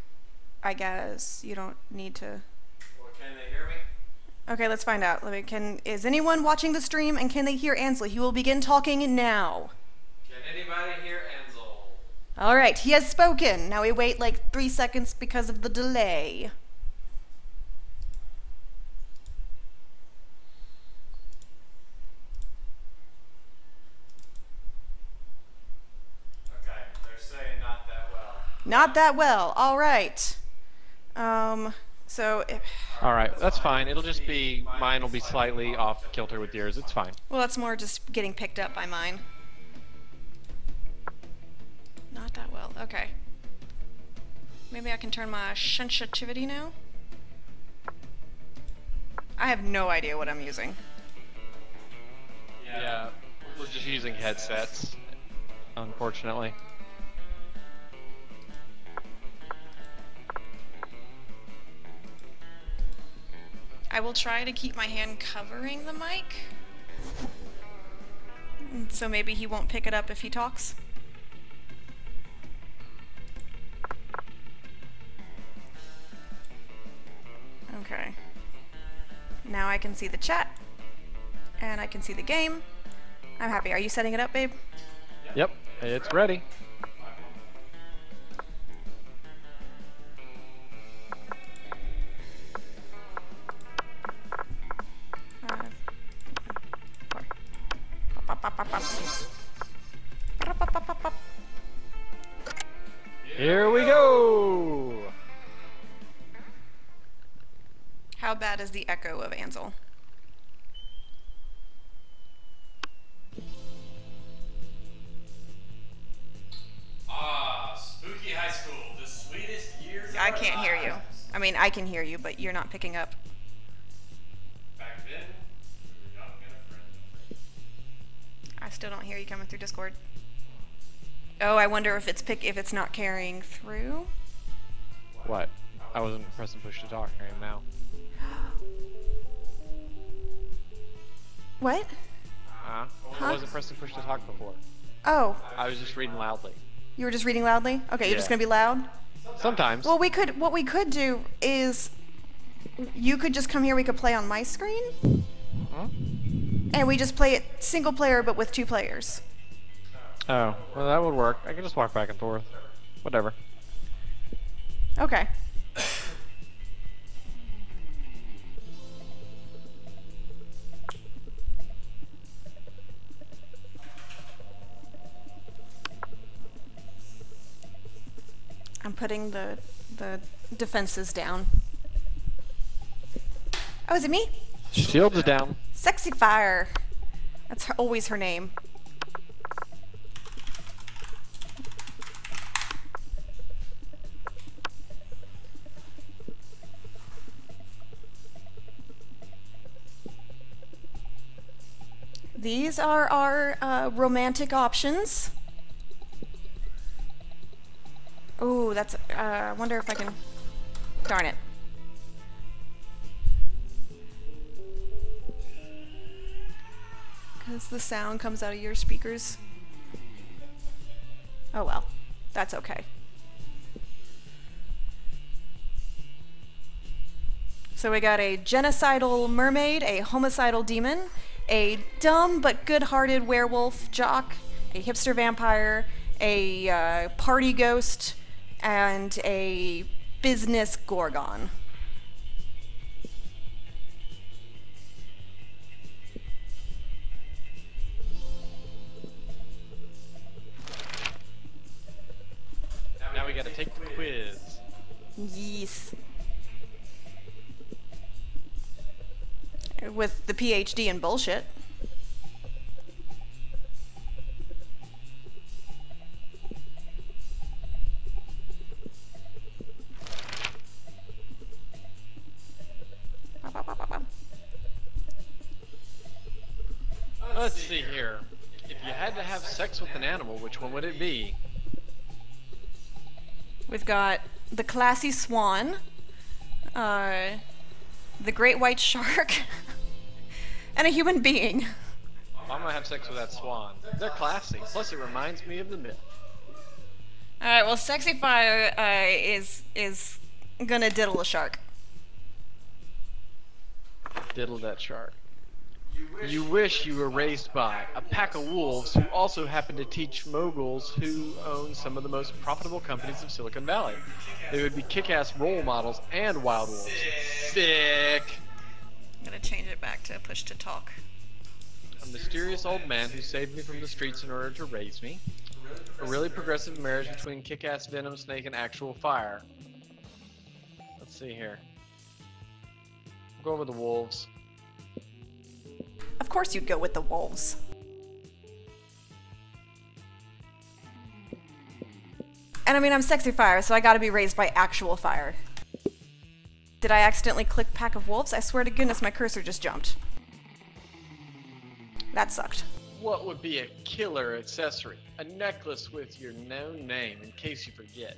I guess you don't need to... Well, can they hear me? Okay, let's find out. Is anyone watching the stream and can they hear Ansel? He will begin talking now. Can anybody hear Ansel? All right, he has spoken. Now we wait like 3 seconds because of the delay. Okay, they're saying not that well. Not that well. All right. So if... All right, that's fine. It'll just be, mine will be slightly off kilter with yours. It's fine. Well, that's more just getting picked up by mine. Not that well. Okay. Maybe I can turn my sensitivity now. I have no idea what I'm using. Yeah, we're just using headsets, unfortunately. I will try to keep my hand covering the mic. So maybe he won't pick it up if he talks. Okay. Now I can see the chat. And I can see the game. I'm happy. Are you setting it up, babe? Yep, it's ready. Here we go! How bad is the echo of Ansel? Spooky High School, the sweetest years of I our can't hear you. lives. I mean, I can hear you, but you're not picking up. Back then, we were young and a friendly. still don't hear you coming through Discord. Oh, I wonder if it's not carrying through. What? I wasn't pressing push to talk. I am now. What? I Huh? wasn't pressing push to talk before. Oh, I was just reading loudly. you were just reading loudly? Okay, you're just Yeah. gonna be loud? Sometimes. Well, what we could do is you could just come here, we could play on my screen, Huh? and we just play it single player but with 2 players. Oh, well that would work. I can just walk back and forth. Whatever. Okay. I'm putting the defenses down. Oh, is it me? Shields down. Sexy Fire. That's always her name. These are our romantic options. Ooh, that's, I wonder if I can, darn it. Because the sound comes out of your speakers. Oh well, that's okay. So we got a genocidal mermaid, a homicidal demon, a dumb but good-hearted werewolf jock, a hipster vampire, a party ghost, and a business gorgon. Now we gotta take the quiz. Yes. With the PhD in bullshit. Let's see here. If you had to have sex with an animal, which one would it be? We've got the classy swan, the great white shark, and a human being. I'm gonna have sex with that swan. They're classy. Plus, it reminds me of the myth. All right, well, Sexy Fire is gonna diddle a shark. Diddle that shark. You wish you were raised by a pack of wolves who also happen to teach moguls who own some of the most profitable companies of Silicon Valley. They would be kick-ass role models and wild wolves. Sick! I'm gonna change it back to push to talk. A mysterious old man who saved me from the streets in order to raise me. A really progressive marriage between kick-ass venom snake and actual fire. Let's see here. Go over the wolves. Of course you'd go with the wolves. And I mean, I'm Sexy Fire, so I gotta be raised by actual fire. Did I accidentally click pack of wolves? I swear to goodness my cursor just jumped. That sucked. What would be a killer accessory? A necklace with your known name in case you forget.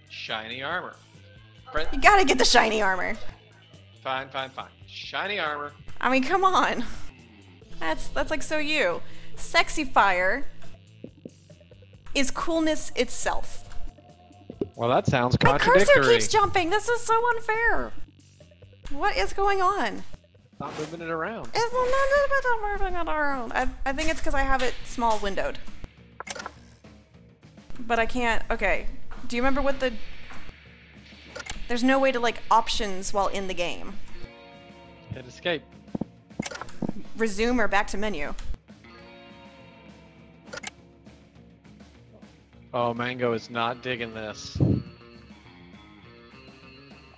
Shiny armor. You gotta get the shiny armor. Fine. Shiny armor. I mean, come on. That's like so you. Sexy Fire is coolness itself. Well, that sounds My cursor contradictory. keeps jumping. This is so unfair. What is going on? Not moving it around. It's not moving it around. I think it's because I have it small windowed. But I can't. Okay. Do you remember what the... There's no way to, like, options while in the game. Hit escape. Resume or back to menu. Oh, Mango is not digging this.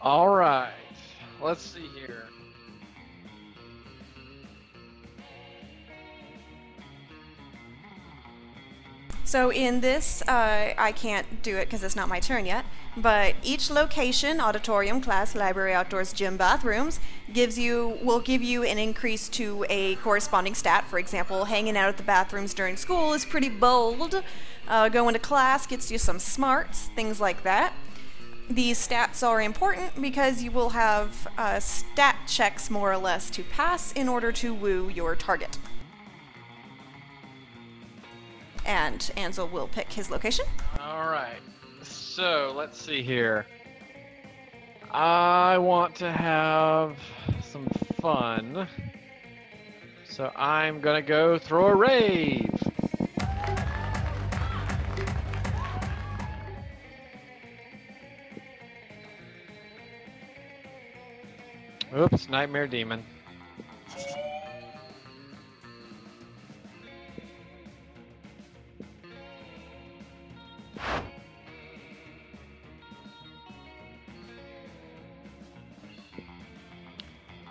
Alright. Let's see here. So in this, I can't do it because it's not my turn yet, but each location, auditorium, class, library, outdoors, gym, bathrooms, will give you an increase to a corresponding stat. For example, hanging out at the bathrooms during school is pretty bold. Going to class gets you some smarts, things like that. These stats are important because you will have stat checks more or less to pass in order to woo your target. And Ansel will pick his location. All right. So let's see here. I want to have some fun. So I'm gonna go throw a rave. Oops, Nightmare Demon.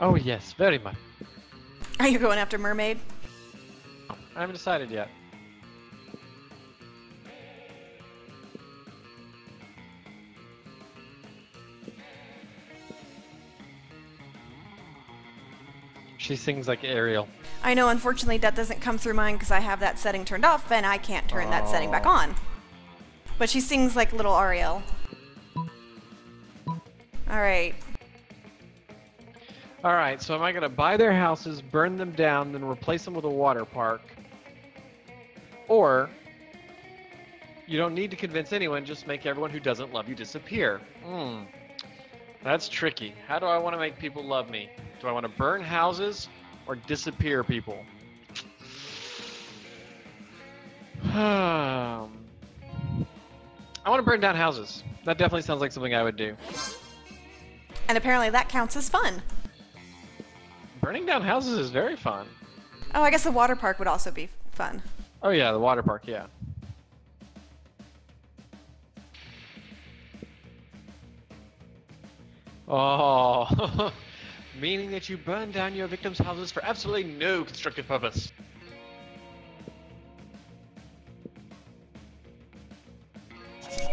Oh yes, very much. Are you going after Mermaid? I haven't decided yet. She sings like Ariel. I know, unfortunately, that doesn't come through mine because I have that setting turned off and I can't turn that setting back on. But she sings like little Ariel. Alright. Alright, so am I gonna buy their houses, burn them down, then replace them with a water park? Or, you don't need to convince anyone, just make everyone who doesn't love you disappear. That's tricky. How do I want to make people love me? Do I want to burn houses or disappear people? I want to burn down houses. That definitely sounds like something I would do. And apparently that counts as fun. Burning down houses is very fun. Oh, I guess the water park would also be fun. Oh yeah, the water park, yeah. Oh, meaning that you burn down your victims' houses for absolutely no constructive purpose.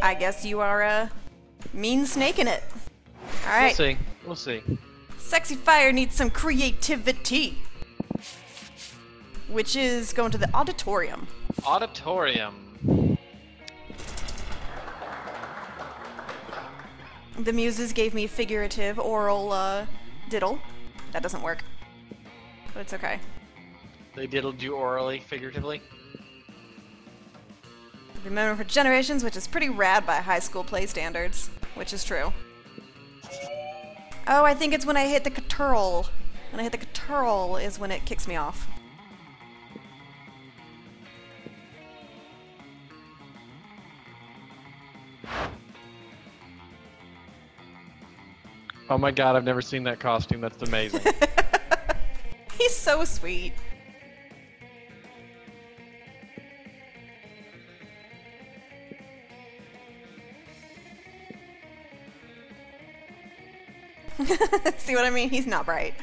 I guess you are mean snake in it. Alright. We'll see. We'll see. Sexy Fire needs some creativity. Which is going to the auditorium. Auditorium. The muses gave me figurative oral diddle. That doesn't work. But it's okay. They diddled you orally, figuratively. Remember for generations, which is pretty rad by high school play standards. Which is true. Oh, I think it's when I hit the caturl. When I hit the caturl is when it kicks me off. Oh my god, I've never seen that costume. That's amazing. He's so sweet. See what I mean? He's not bright.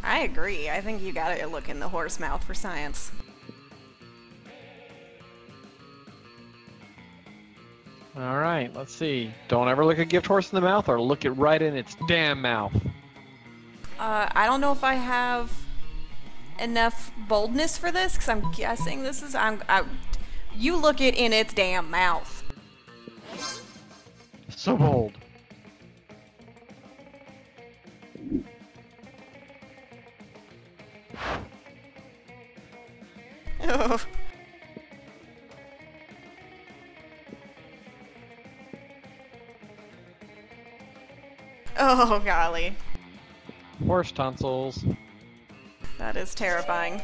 I agree. I think you gotta look in the horse mouth for science. Alright, let's see. Don't ever look a gift horse in the mouth or look it right in its damn mouth. I don't know if I have enough boldness for this, because I'm guessing this is... you look it in its damn mouth. So bold. Oh. Oh, golly. Horse tonsils. That is terrifying.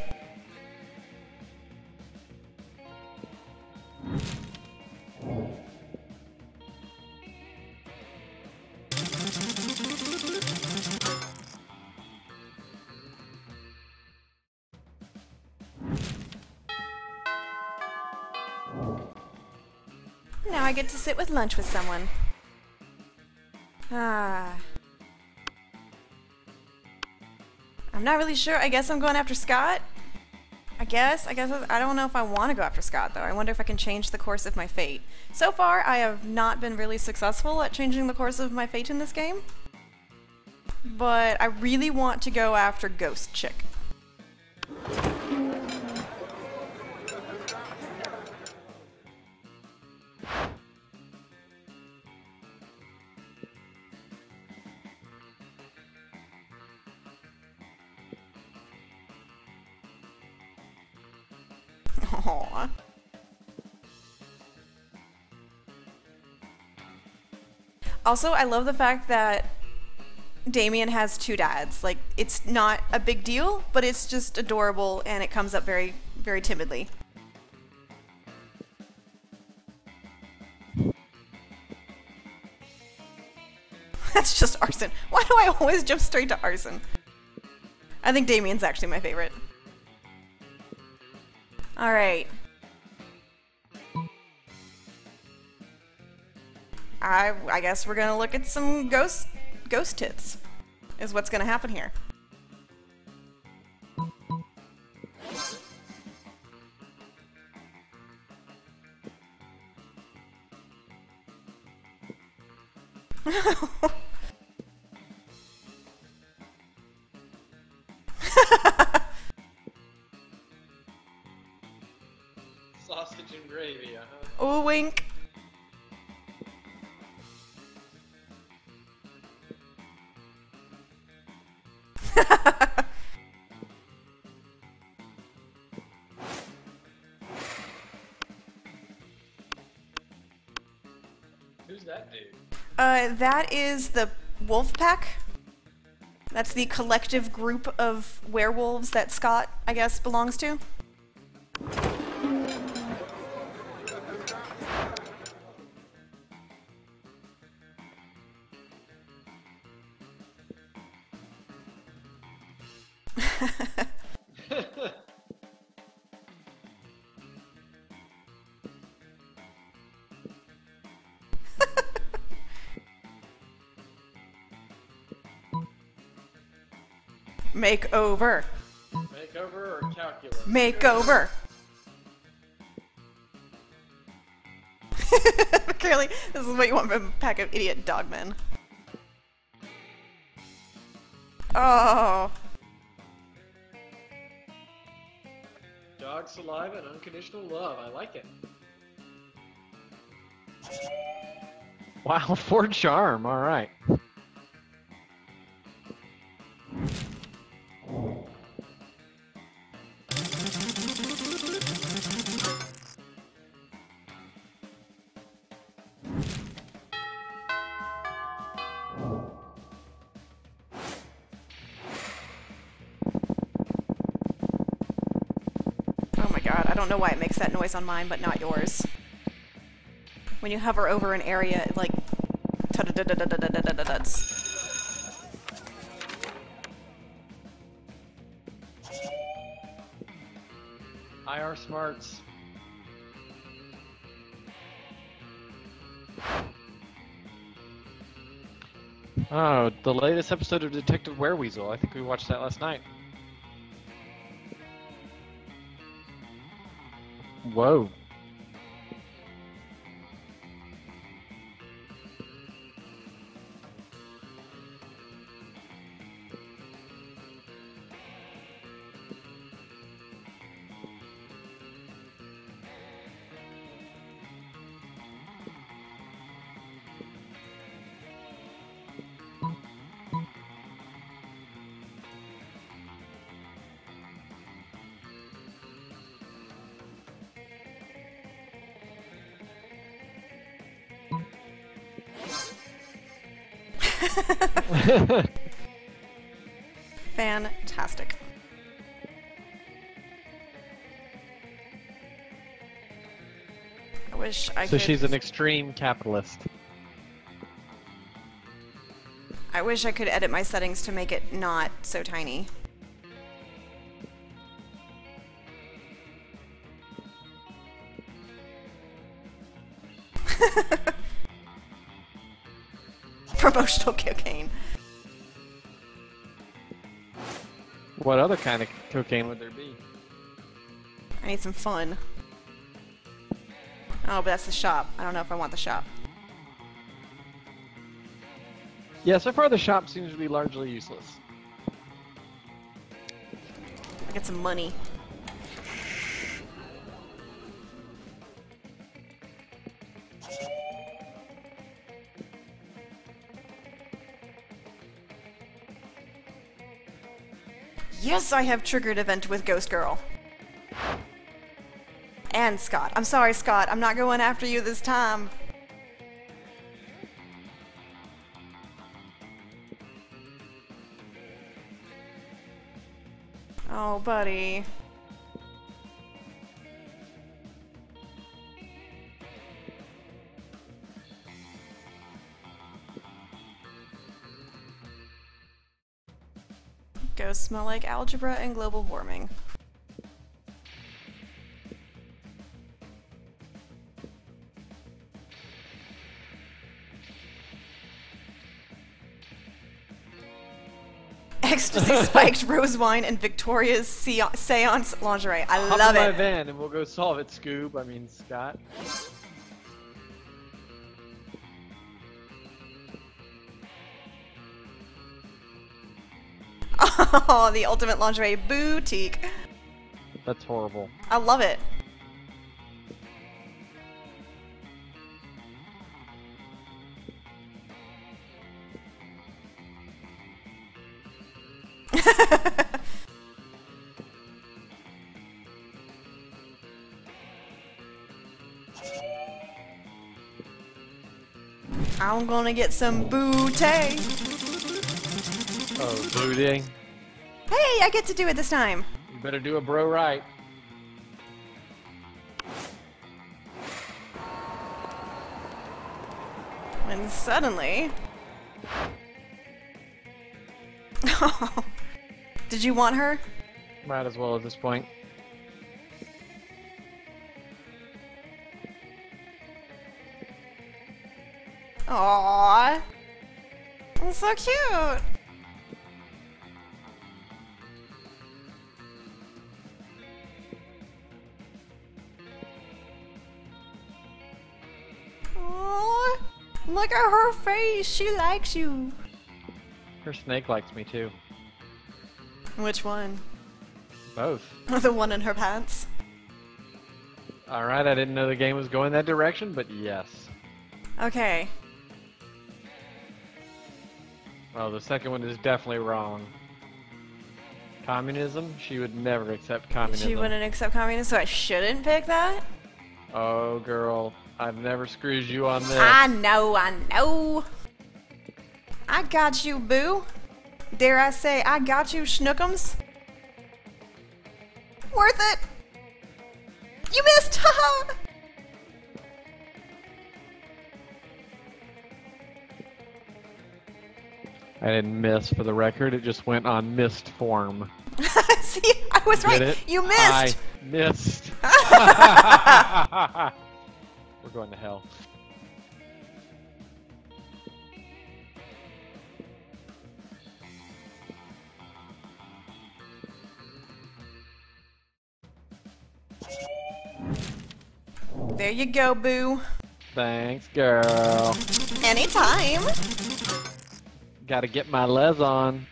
Now I get to sit with lunch with someone. Ah. I'm not really sure. I guess I'm going after Scott. I don't know if I want to go after Scott, though. I wonder if I can change the course of my fate. So far, I have not been really successful at changing the course of my fate in this game. But I really want to go after Ghost Chick. Aww. Also, I love the fact that Damien has two dads. Like, it's not a big deal, but it's just adorable, and it comes up very, very timidly. That's just Arson. Why do I always jump straight to Arson? I think Damien's actually my favorite. Alright. I guess we're gonna look at some ghost tits, is what's gonna happen here. Sausage and gravy, Ooh, wink. Who's that dude? That is the wolf pack. That's the collective group of werewolves that Scott, I guess, belongs to. Makeover. Makeover or calculus? Makeover. Clearly, this is what you want from a pack of idiot dogmen. Oh. Dog saliva and unconditional love. I like it. Wow, 4 charm. All right. Oh my god, I don't know why it makes that noise on mine, but not yours. When you hover over an area, it like... IR smarts. Oh, the latest episode of Detective Wereweasel. I think we watched that last night. Whoa. Fantastic. I wish I So could... she's an extreme capitalist. I wish I could edit my settings to make it not so tiny. Promotional cocaine. What other kind of cocaine would there be? I need some fun. Oh, but that's the shop. I don't know if I want the shop. Yeah, so far the shop seems to be largely useless. I get some money. Yes, I have triggered event with Ghost Girl. And Scott. I'm sorry, Scott. I'm not going after you this time. Oh, buddy. Ghosts smell like algebra and global warming. Ecstasy spiked rose wine and Victoria's seance lingerie. I Hop love in my it. van and we'll go solve it, Scoob. I mean, Scott. Oh, the ultimate lingerie boutique. That's horrible. I love it. I'm gonna get some booty. Oh, booty. Hey, I get to do it this time. You better do a bro right. When suddenly... Did you want her? Might as well at this point. Aww. That's so cute. Aww. Look at her face. She likes you. Her snake likes me too. Which one? Both. The one in her pants. Alright, I didn't know the game was going that direction, but yes. Okay. Well, the second one is definitely wrong. Communism? She would never accept communism. She wouldn't accept communism, so I shouldn't pick that? Oh, girl. I've never screwed you on this. I know, I know. I got you, boo. Dare I say, I got you, schnookums. Worth it. You missed, haha. I didn't miss, for the record. It just went on missed form. See, I was right. Get it? You missed. I missed. We're going to hell. There you go, boo. Thanks, girl. Anytime. Gotta get my les on.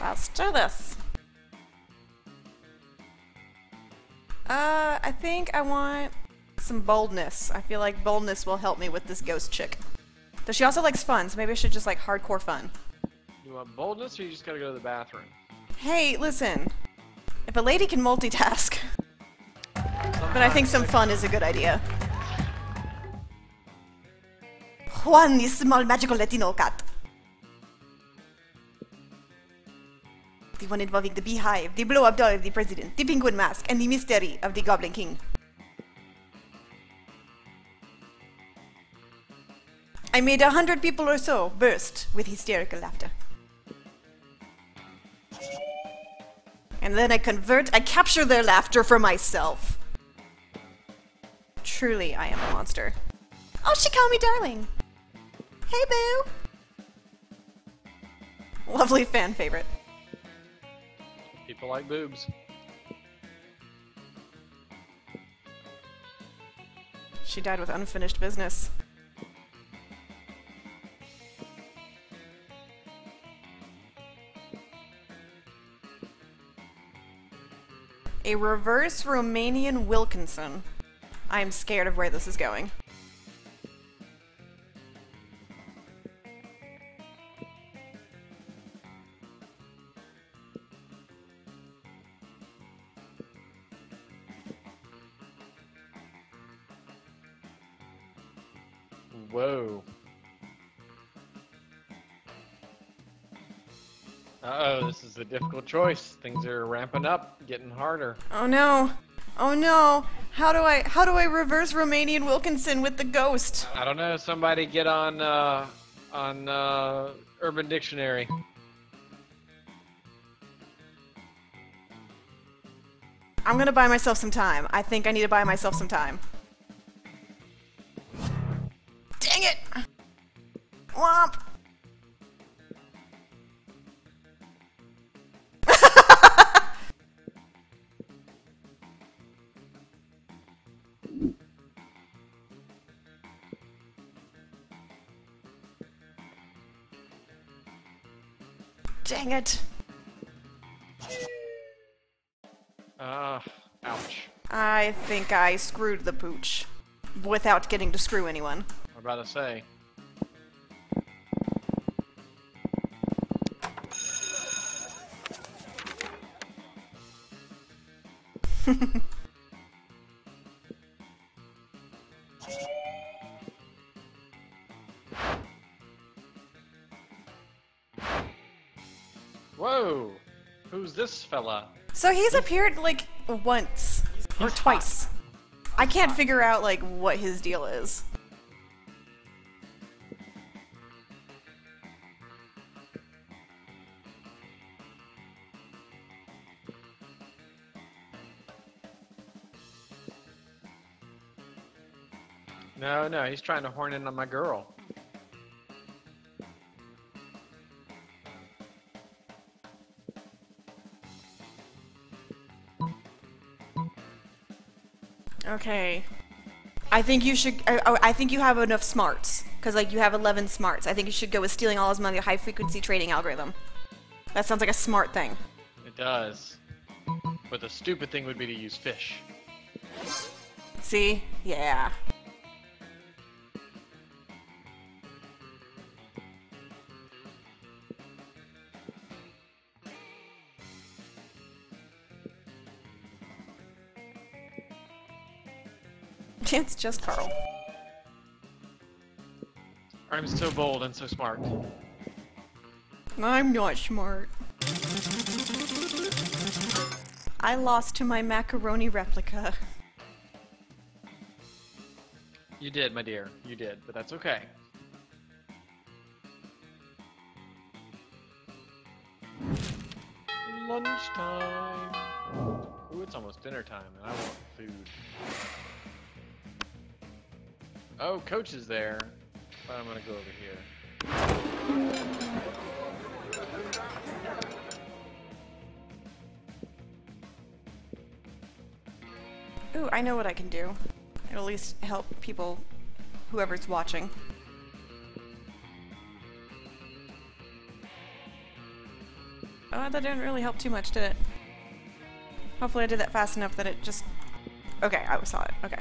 Let's do this. I think I want some boldness. I feel like boldness will help me with this ghost chick. But she also likes fun, so maybe I should just like hardcore fun. You want boldness, or you just gotta go to the bathroom? Hey, listen. If a lady can multitask, but I think some fun is a good idea. Juan, the small magical Latino cat. The one involving the beehive, the blow-up doll of the president, the penguin mask, and the mystery of the Goblin King. I made 100 people or so burst with hysterical laughter. And then I capture their laughter for myself. Truly, I am a monster. Oh, she called me darling. Hey, boo. Lovely fan favorite. People like boobs. She died with unfinished business. A reverse Romanian Wilkinson. I am scared of where this is going. Whoa. Uh-oh, this is a difficult choice. Things are ramping up, getting harder. Oh no. Oh no. How do I reverse Romanian Wilkinson with the ghost? I don't know. Somebody get on Urban Dictionary. I'm gonna buy myself some time. I think I need to buy myself some time. Dang it! Womp! Dang it. Ouch. I think I screwed the pooch without getting to screw anyone. I'm about to say. Whoa! Who's this fella? So he's appeared like once or He's twice. I can't figure out like what his deal is. No, he's trying to horn in on my girl. Okay. I think you should. I think you have enough smarts because like you have 11 smarts. I think you should go with stealing all his money, high frequency trading algorithm. That sounds like a smart thing. It does. But the stupid thing would be to use fish. See? Yeah. It's just Carl. I'm so bold and so smart. I'm not smart. I lost to my macaroni replica. You did, my dear. You did, but that's okay. Lunchtime. Ooh, it's almost dinner time, and I want food. Oh, Coach is there, but I'm gonna go over here. Ooh, I know what I can do. It'll at least help people, whoever's watching. Oh, that didn't really help too much, did it? Hopefully I did that fast enough that it just... Okay, I saw it. Okay.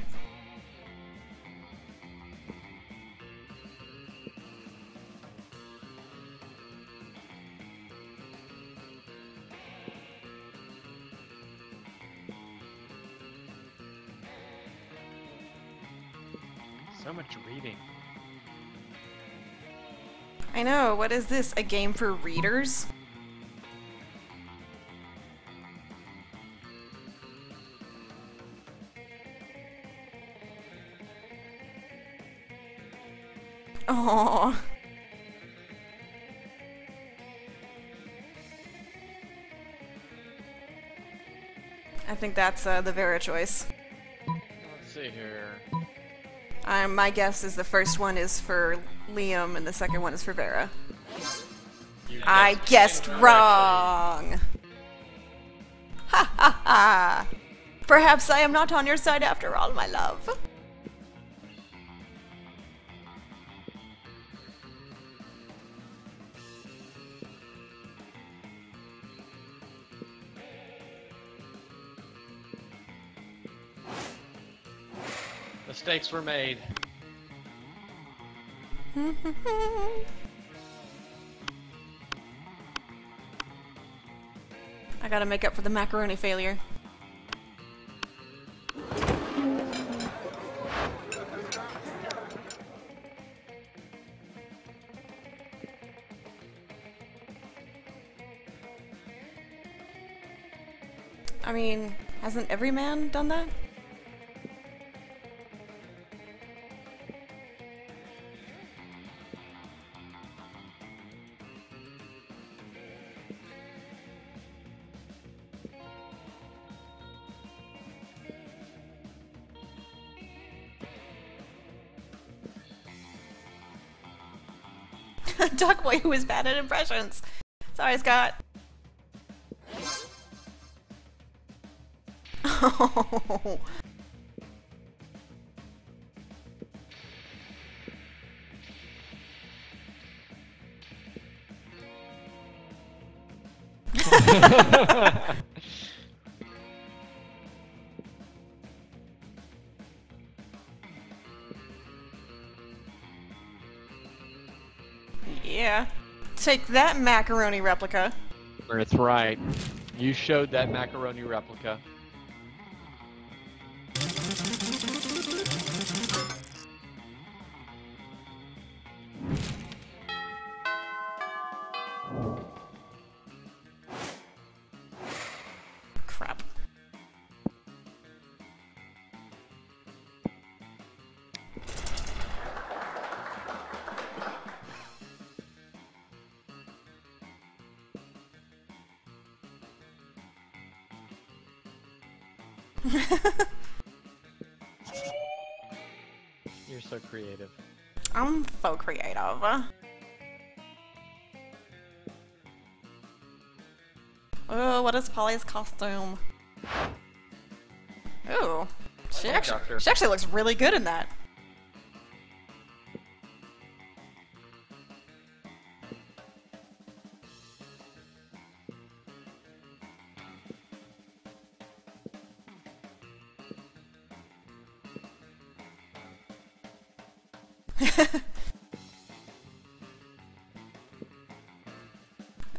So much reading. I know, what is this? A game for readers? Aww. I think that's the Vera choice. Let's see here. My guess is the first one is for Liam and the second one is for Vera. You I guessed incorrectly. wrong! Ha ha ha! Perhaps I am not on your side after all, my love. Mistakes were made. I gotta make up for the macaroni failure. I mean, hasn't every man done that? Duckboy who is bad at impressions. Sorry, Scott. Oh. Yeah. Take that, macaroni replica. That's right. You showed that macaroni replica. Crap. You're so creative. I'm so creative. Oh, what is Polly's costume? Ooh, she actually looks really good in that.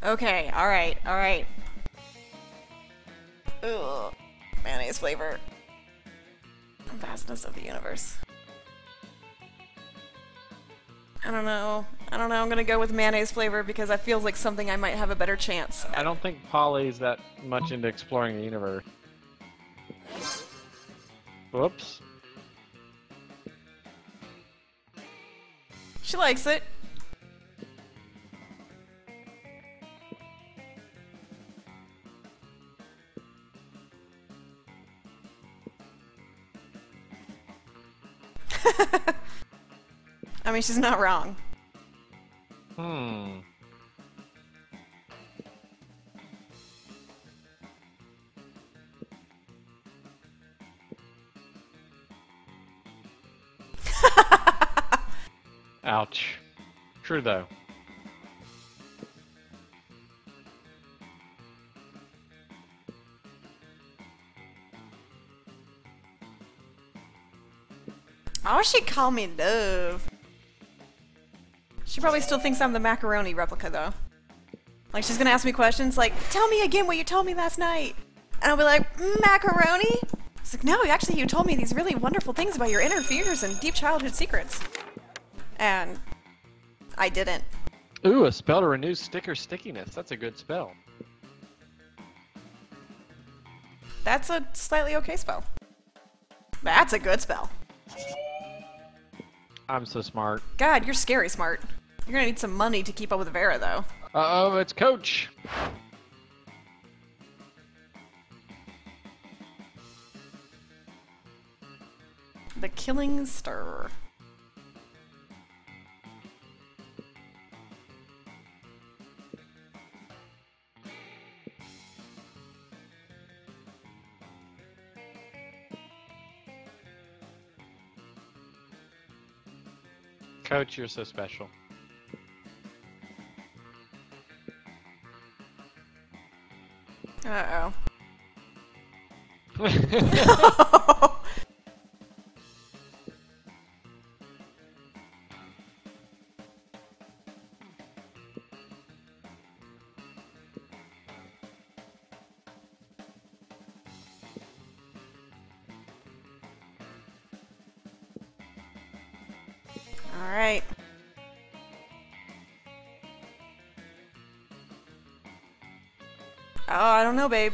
Okay, alright, alright. Ugh. Mayonnaise flavor. Vastness of the universe. I don't know. I'm gonna go with mayonnaise flavor because I feel like something I might have a better chance. I don't think Polly's that much into exploring the universe. Whoops. She likes it. I mean, she's not wrong. Ouch. True though. Why would she call me love? She probably still thinks I'm the macaroni replica, though. Like, she's gonna ask me questions like, tell me again what you told me last night. And I'll be like, macaroni? It's like, no, actually, you told me these really wonderful things about your inner fears and deep childhood secrets. And I didn't. Ooh, a spell to renew sticker stickiness. That's a good spell. That's a slightly okay spell. That's a good spell. I'm so smart. God, you're scary smart. You're gonna need some money to keep up with Vera, though. Uh-oh, it's Coach. The Killing Stir. Coach, you're so special. Uh-oh. All right. Oh, I don't know, babe.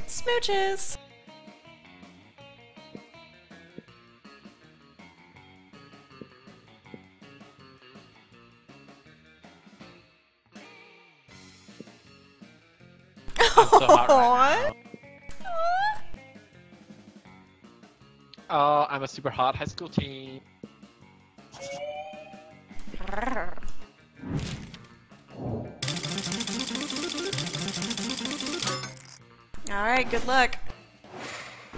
Smooches. I'm so hot right now. Oh, I'm a super hot high school teen. Alright, good luck.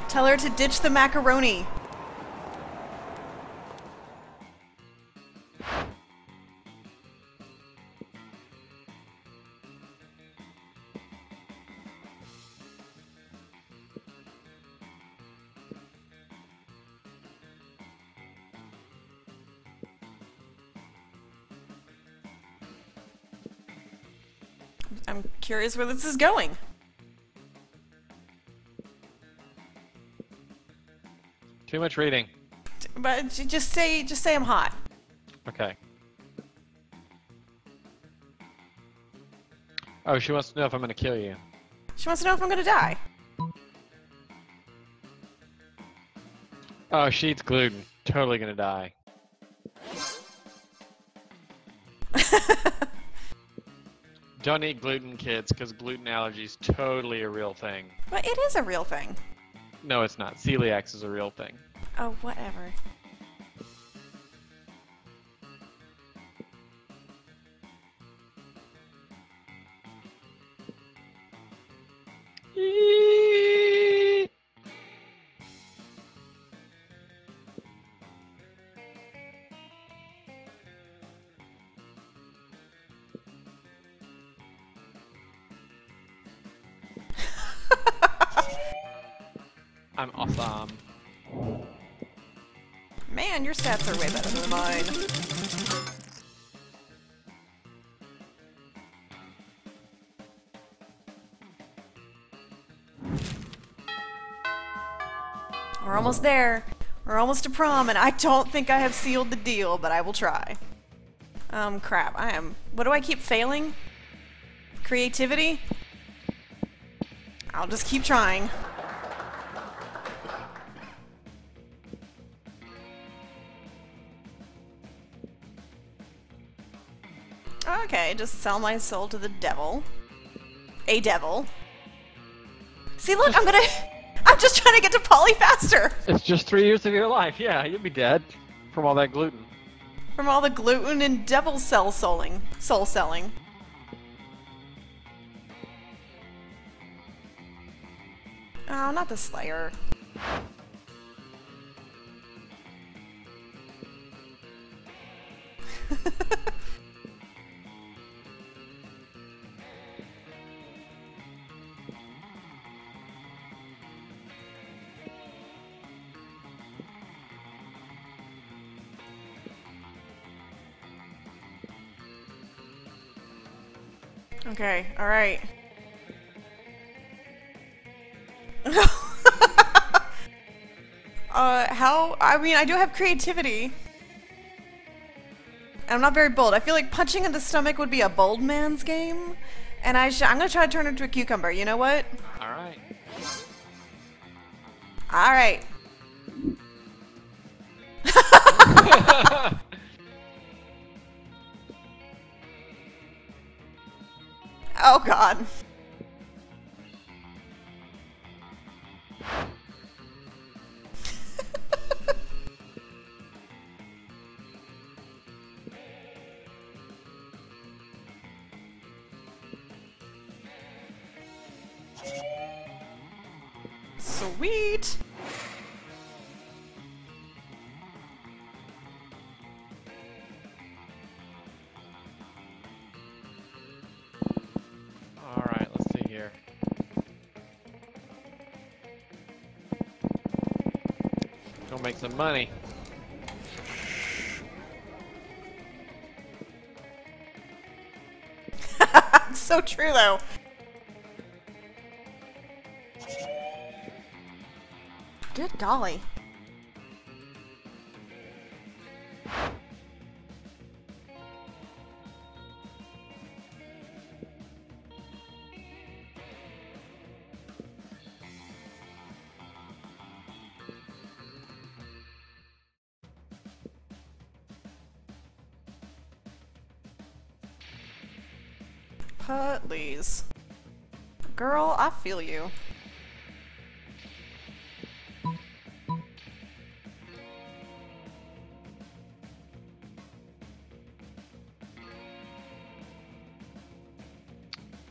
Tell her to ditch the macaroni. I'm curious where this is going. Too much reading. But just say I'm hot. Okay. Oh, she wants to know if I'm gonna kill you. She wants to know if I'm gonna die. Oh, she eats gluten. Totally gonna die. Don't eat gluten, kids, because gluten allergy is totally a real thing. But it is a real thing. No, it's not. Celiac is a real thing. Oh, whatever. Eeeeee. I'm awesome. Man, your stats are way better than mine. We're almost there. We're almost to prom, and I don't think I have sealed the deal, but I will try. Crap. What do I keep failing? Creativity? I'll just keep trying. Okay, just sell my soul to the devil. A devil. See, look, I'm just trying to get to Poly faster! It's just 3 years of your life. Yeah, you'll be dead from all that gluten. From all the gluten and devil soul selling. Oh, not the Slayer. Okay, alright. I do have creativity. I'm not very bold. I feel like punching in the stomach would be a bold man's game. And I'm gonna try to turn into a cucumber. You know what? Alright. Alright. Oh god. Sweet! Alright, let's see here. Go make some money. So true, though. Good golly. Putleys. Girl, I feel you.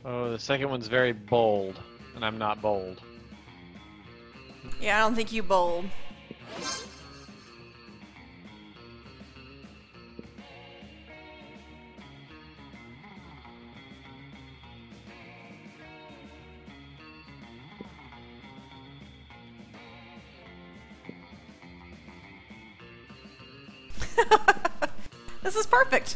Oh, the second one's very bold, and I'm not bold. Yeah, I don't think you bold. This is perfect.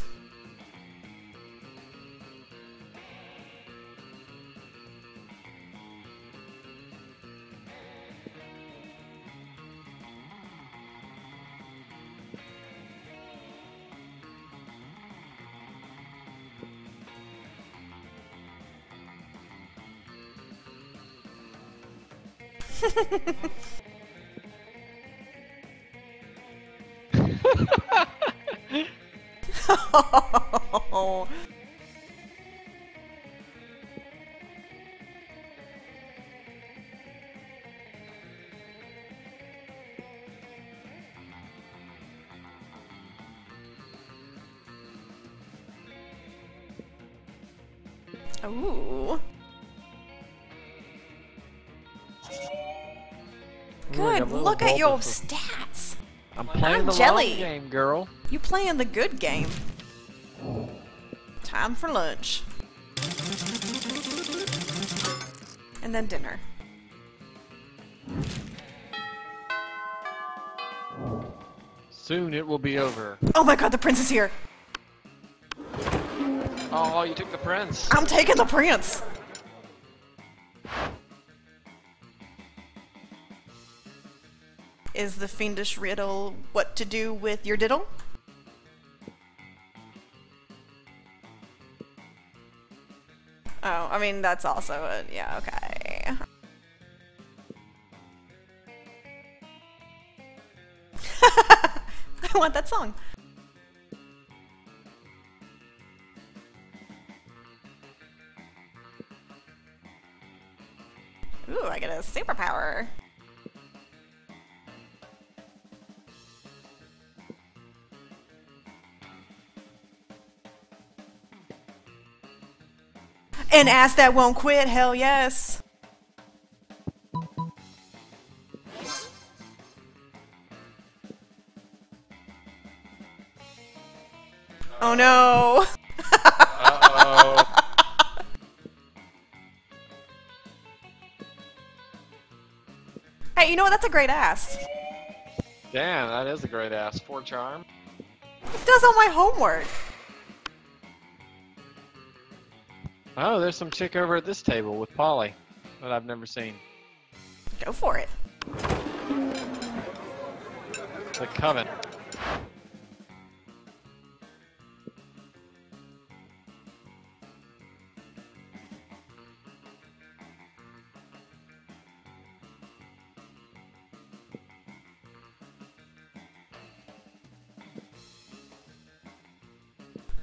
Oh. Ooh. Good. Look at your stats. I'm playing the jelly. long game, girl. You playing the good game. Time for lunch. And then dinner. Soon it will be over. Oh my god, the prince is here. Oh, you took the prince. I'm taking the prince. Is the fiendish riddle what to do with your diddle? Oh, I mean, that's also a, yeah, okay. I want that song. Ooh, I get a superpower. An ass that won't quit, hell yes. Oh no. Uh-oh. Hey, you know what? That's a great ass. Damn, that is a great ass. 4 charm. It does all my homework. Oh, there's some chick over at this table with Polly that I've never seen. Go for it. The Coven.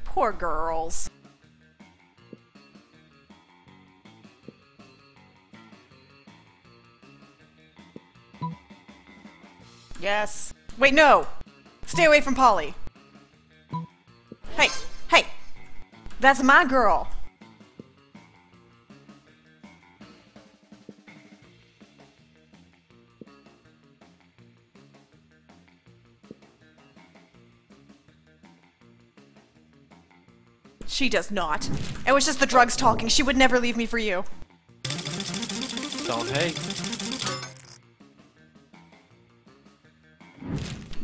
Poor girls. Yes. Wait, no! Stay away from Polly. Hey, hey! That's my girl. She does not. It was just the drugs talking. She would never leave me for you. Don't hate.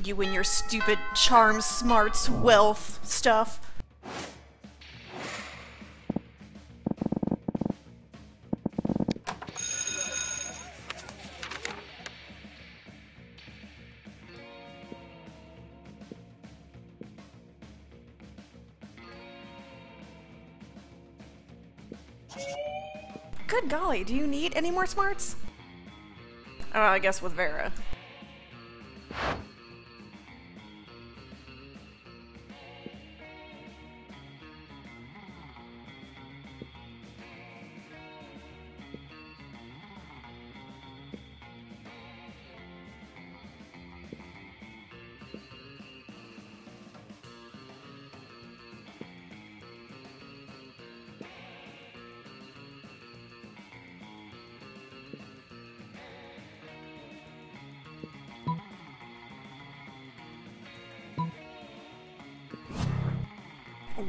You and your stupid charms, smarts, wealth stuff. Good golly, do you need any more smarts? Oh, I guess with Vera.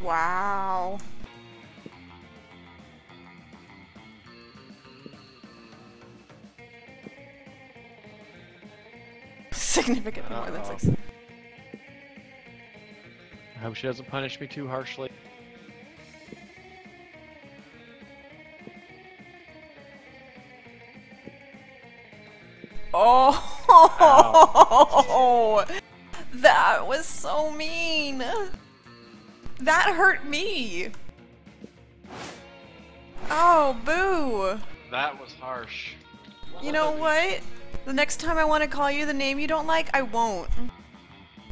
Wow. Significantly more than 6. I hope she doesn't punish me too harshly. Oh, that was so mean. That hurt me. Oh, boo. That was harsh. You know what? The next time I want to call you the name you don't like, I won't.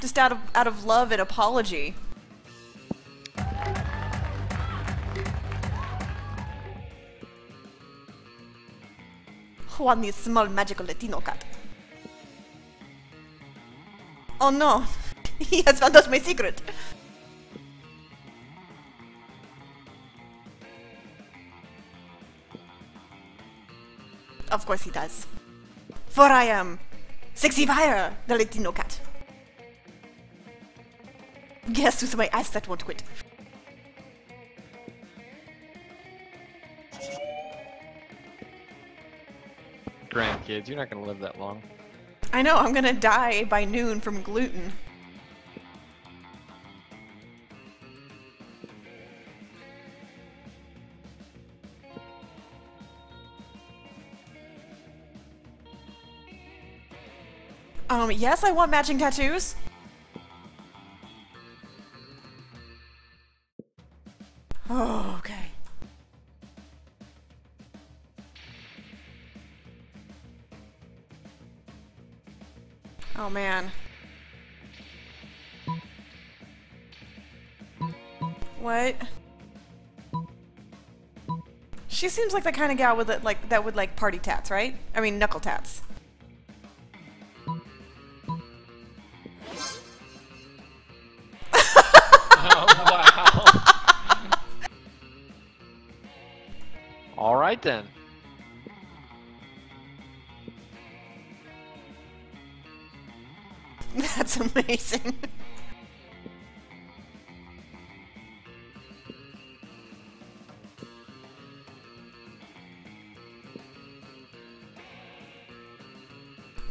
Just out of love and apology. Juan, this small magical Latino cat. Oh no, he has found out my secret. Of course he does. For I am Sexy Fire, the Latino cat. Guess with my ass that won't quit. Grandkids, you're not gonna live that long. I know, I'm gonna die by noon from gluten. Yes, I want matching tattoos. Oh, okay. Oh, man. What? She seems like the kind of gal with that would like party tats, right? I mean, knuckle tats. All right then. That's amazing.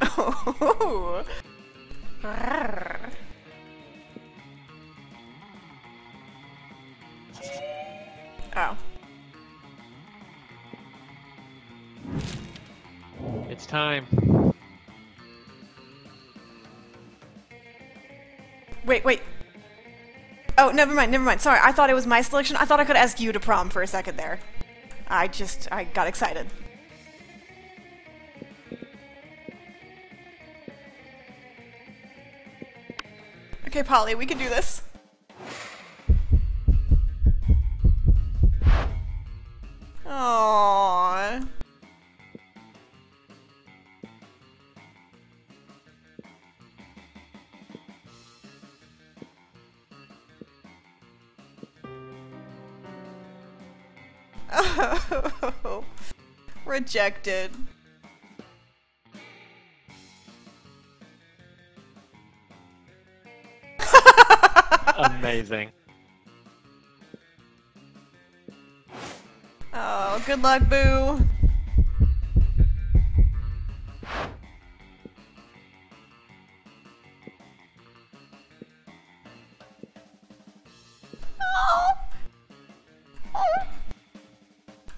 Oh. Oh. It's time. Wait. Oh, never mind. Sorry, I thought it was my selection. I thought I could ask you to prom for a second there. I got excited. Okay, Polly, we can do this. Aww. Oh, rejected. Amazing. Oh, good luck, Boo. Oh.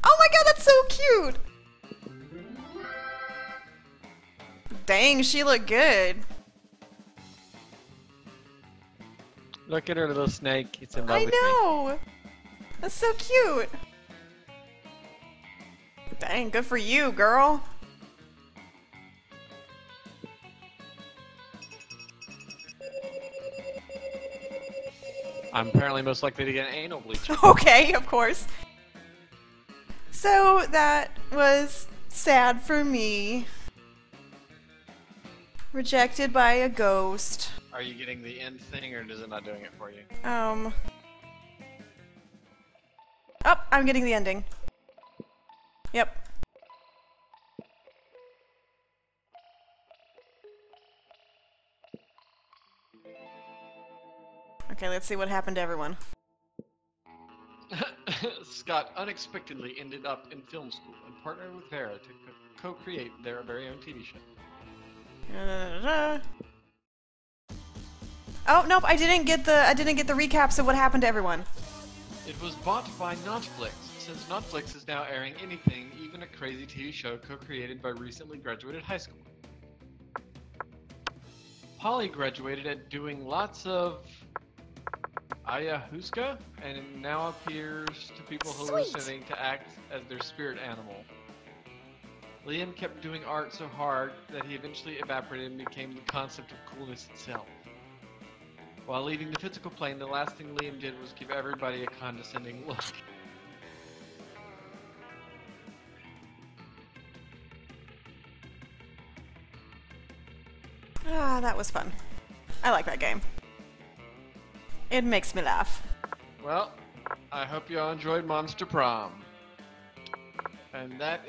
Oh my god, that's so cute! Dang, she looked good. Look at her little snake. It's in love I with me. know! That's so cute! Dang, good for you, girl. I'm apparently most likely to get an anal bleach. Okay, of course. So that was sad for me. Rejected by a ghost. Are you getting the end thing, or is it not doing it for you? Oh, I'm getting the ending. Yep. Okay, let's see what happened to everyone. Scott unexpectedly ended up in film school and partnered with Vera to co-create their very own TV show. Oh nope, I didn't get the recaps of what happened to everyone. It was bought by Netflix, since Netflix is now airing anything, even a crazy TV show co-created by recently graduated high school. Polly graduated at doing lots of ayahuasca and now appears to people hallucinating to act as their spirit animal. Liam kept doing art so hard that he eventually evaporated and became the concept of coolness itself. While leaving the physical plane, the last thing Liam did was give everybody a condescending look. Ah, that was fun. I like that game. It makes me laugh. Well, I hope you all enjoyed Monster Prom. And that is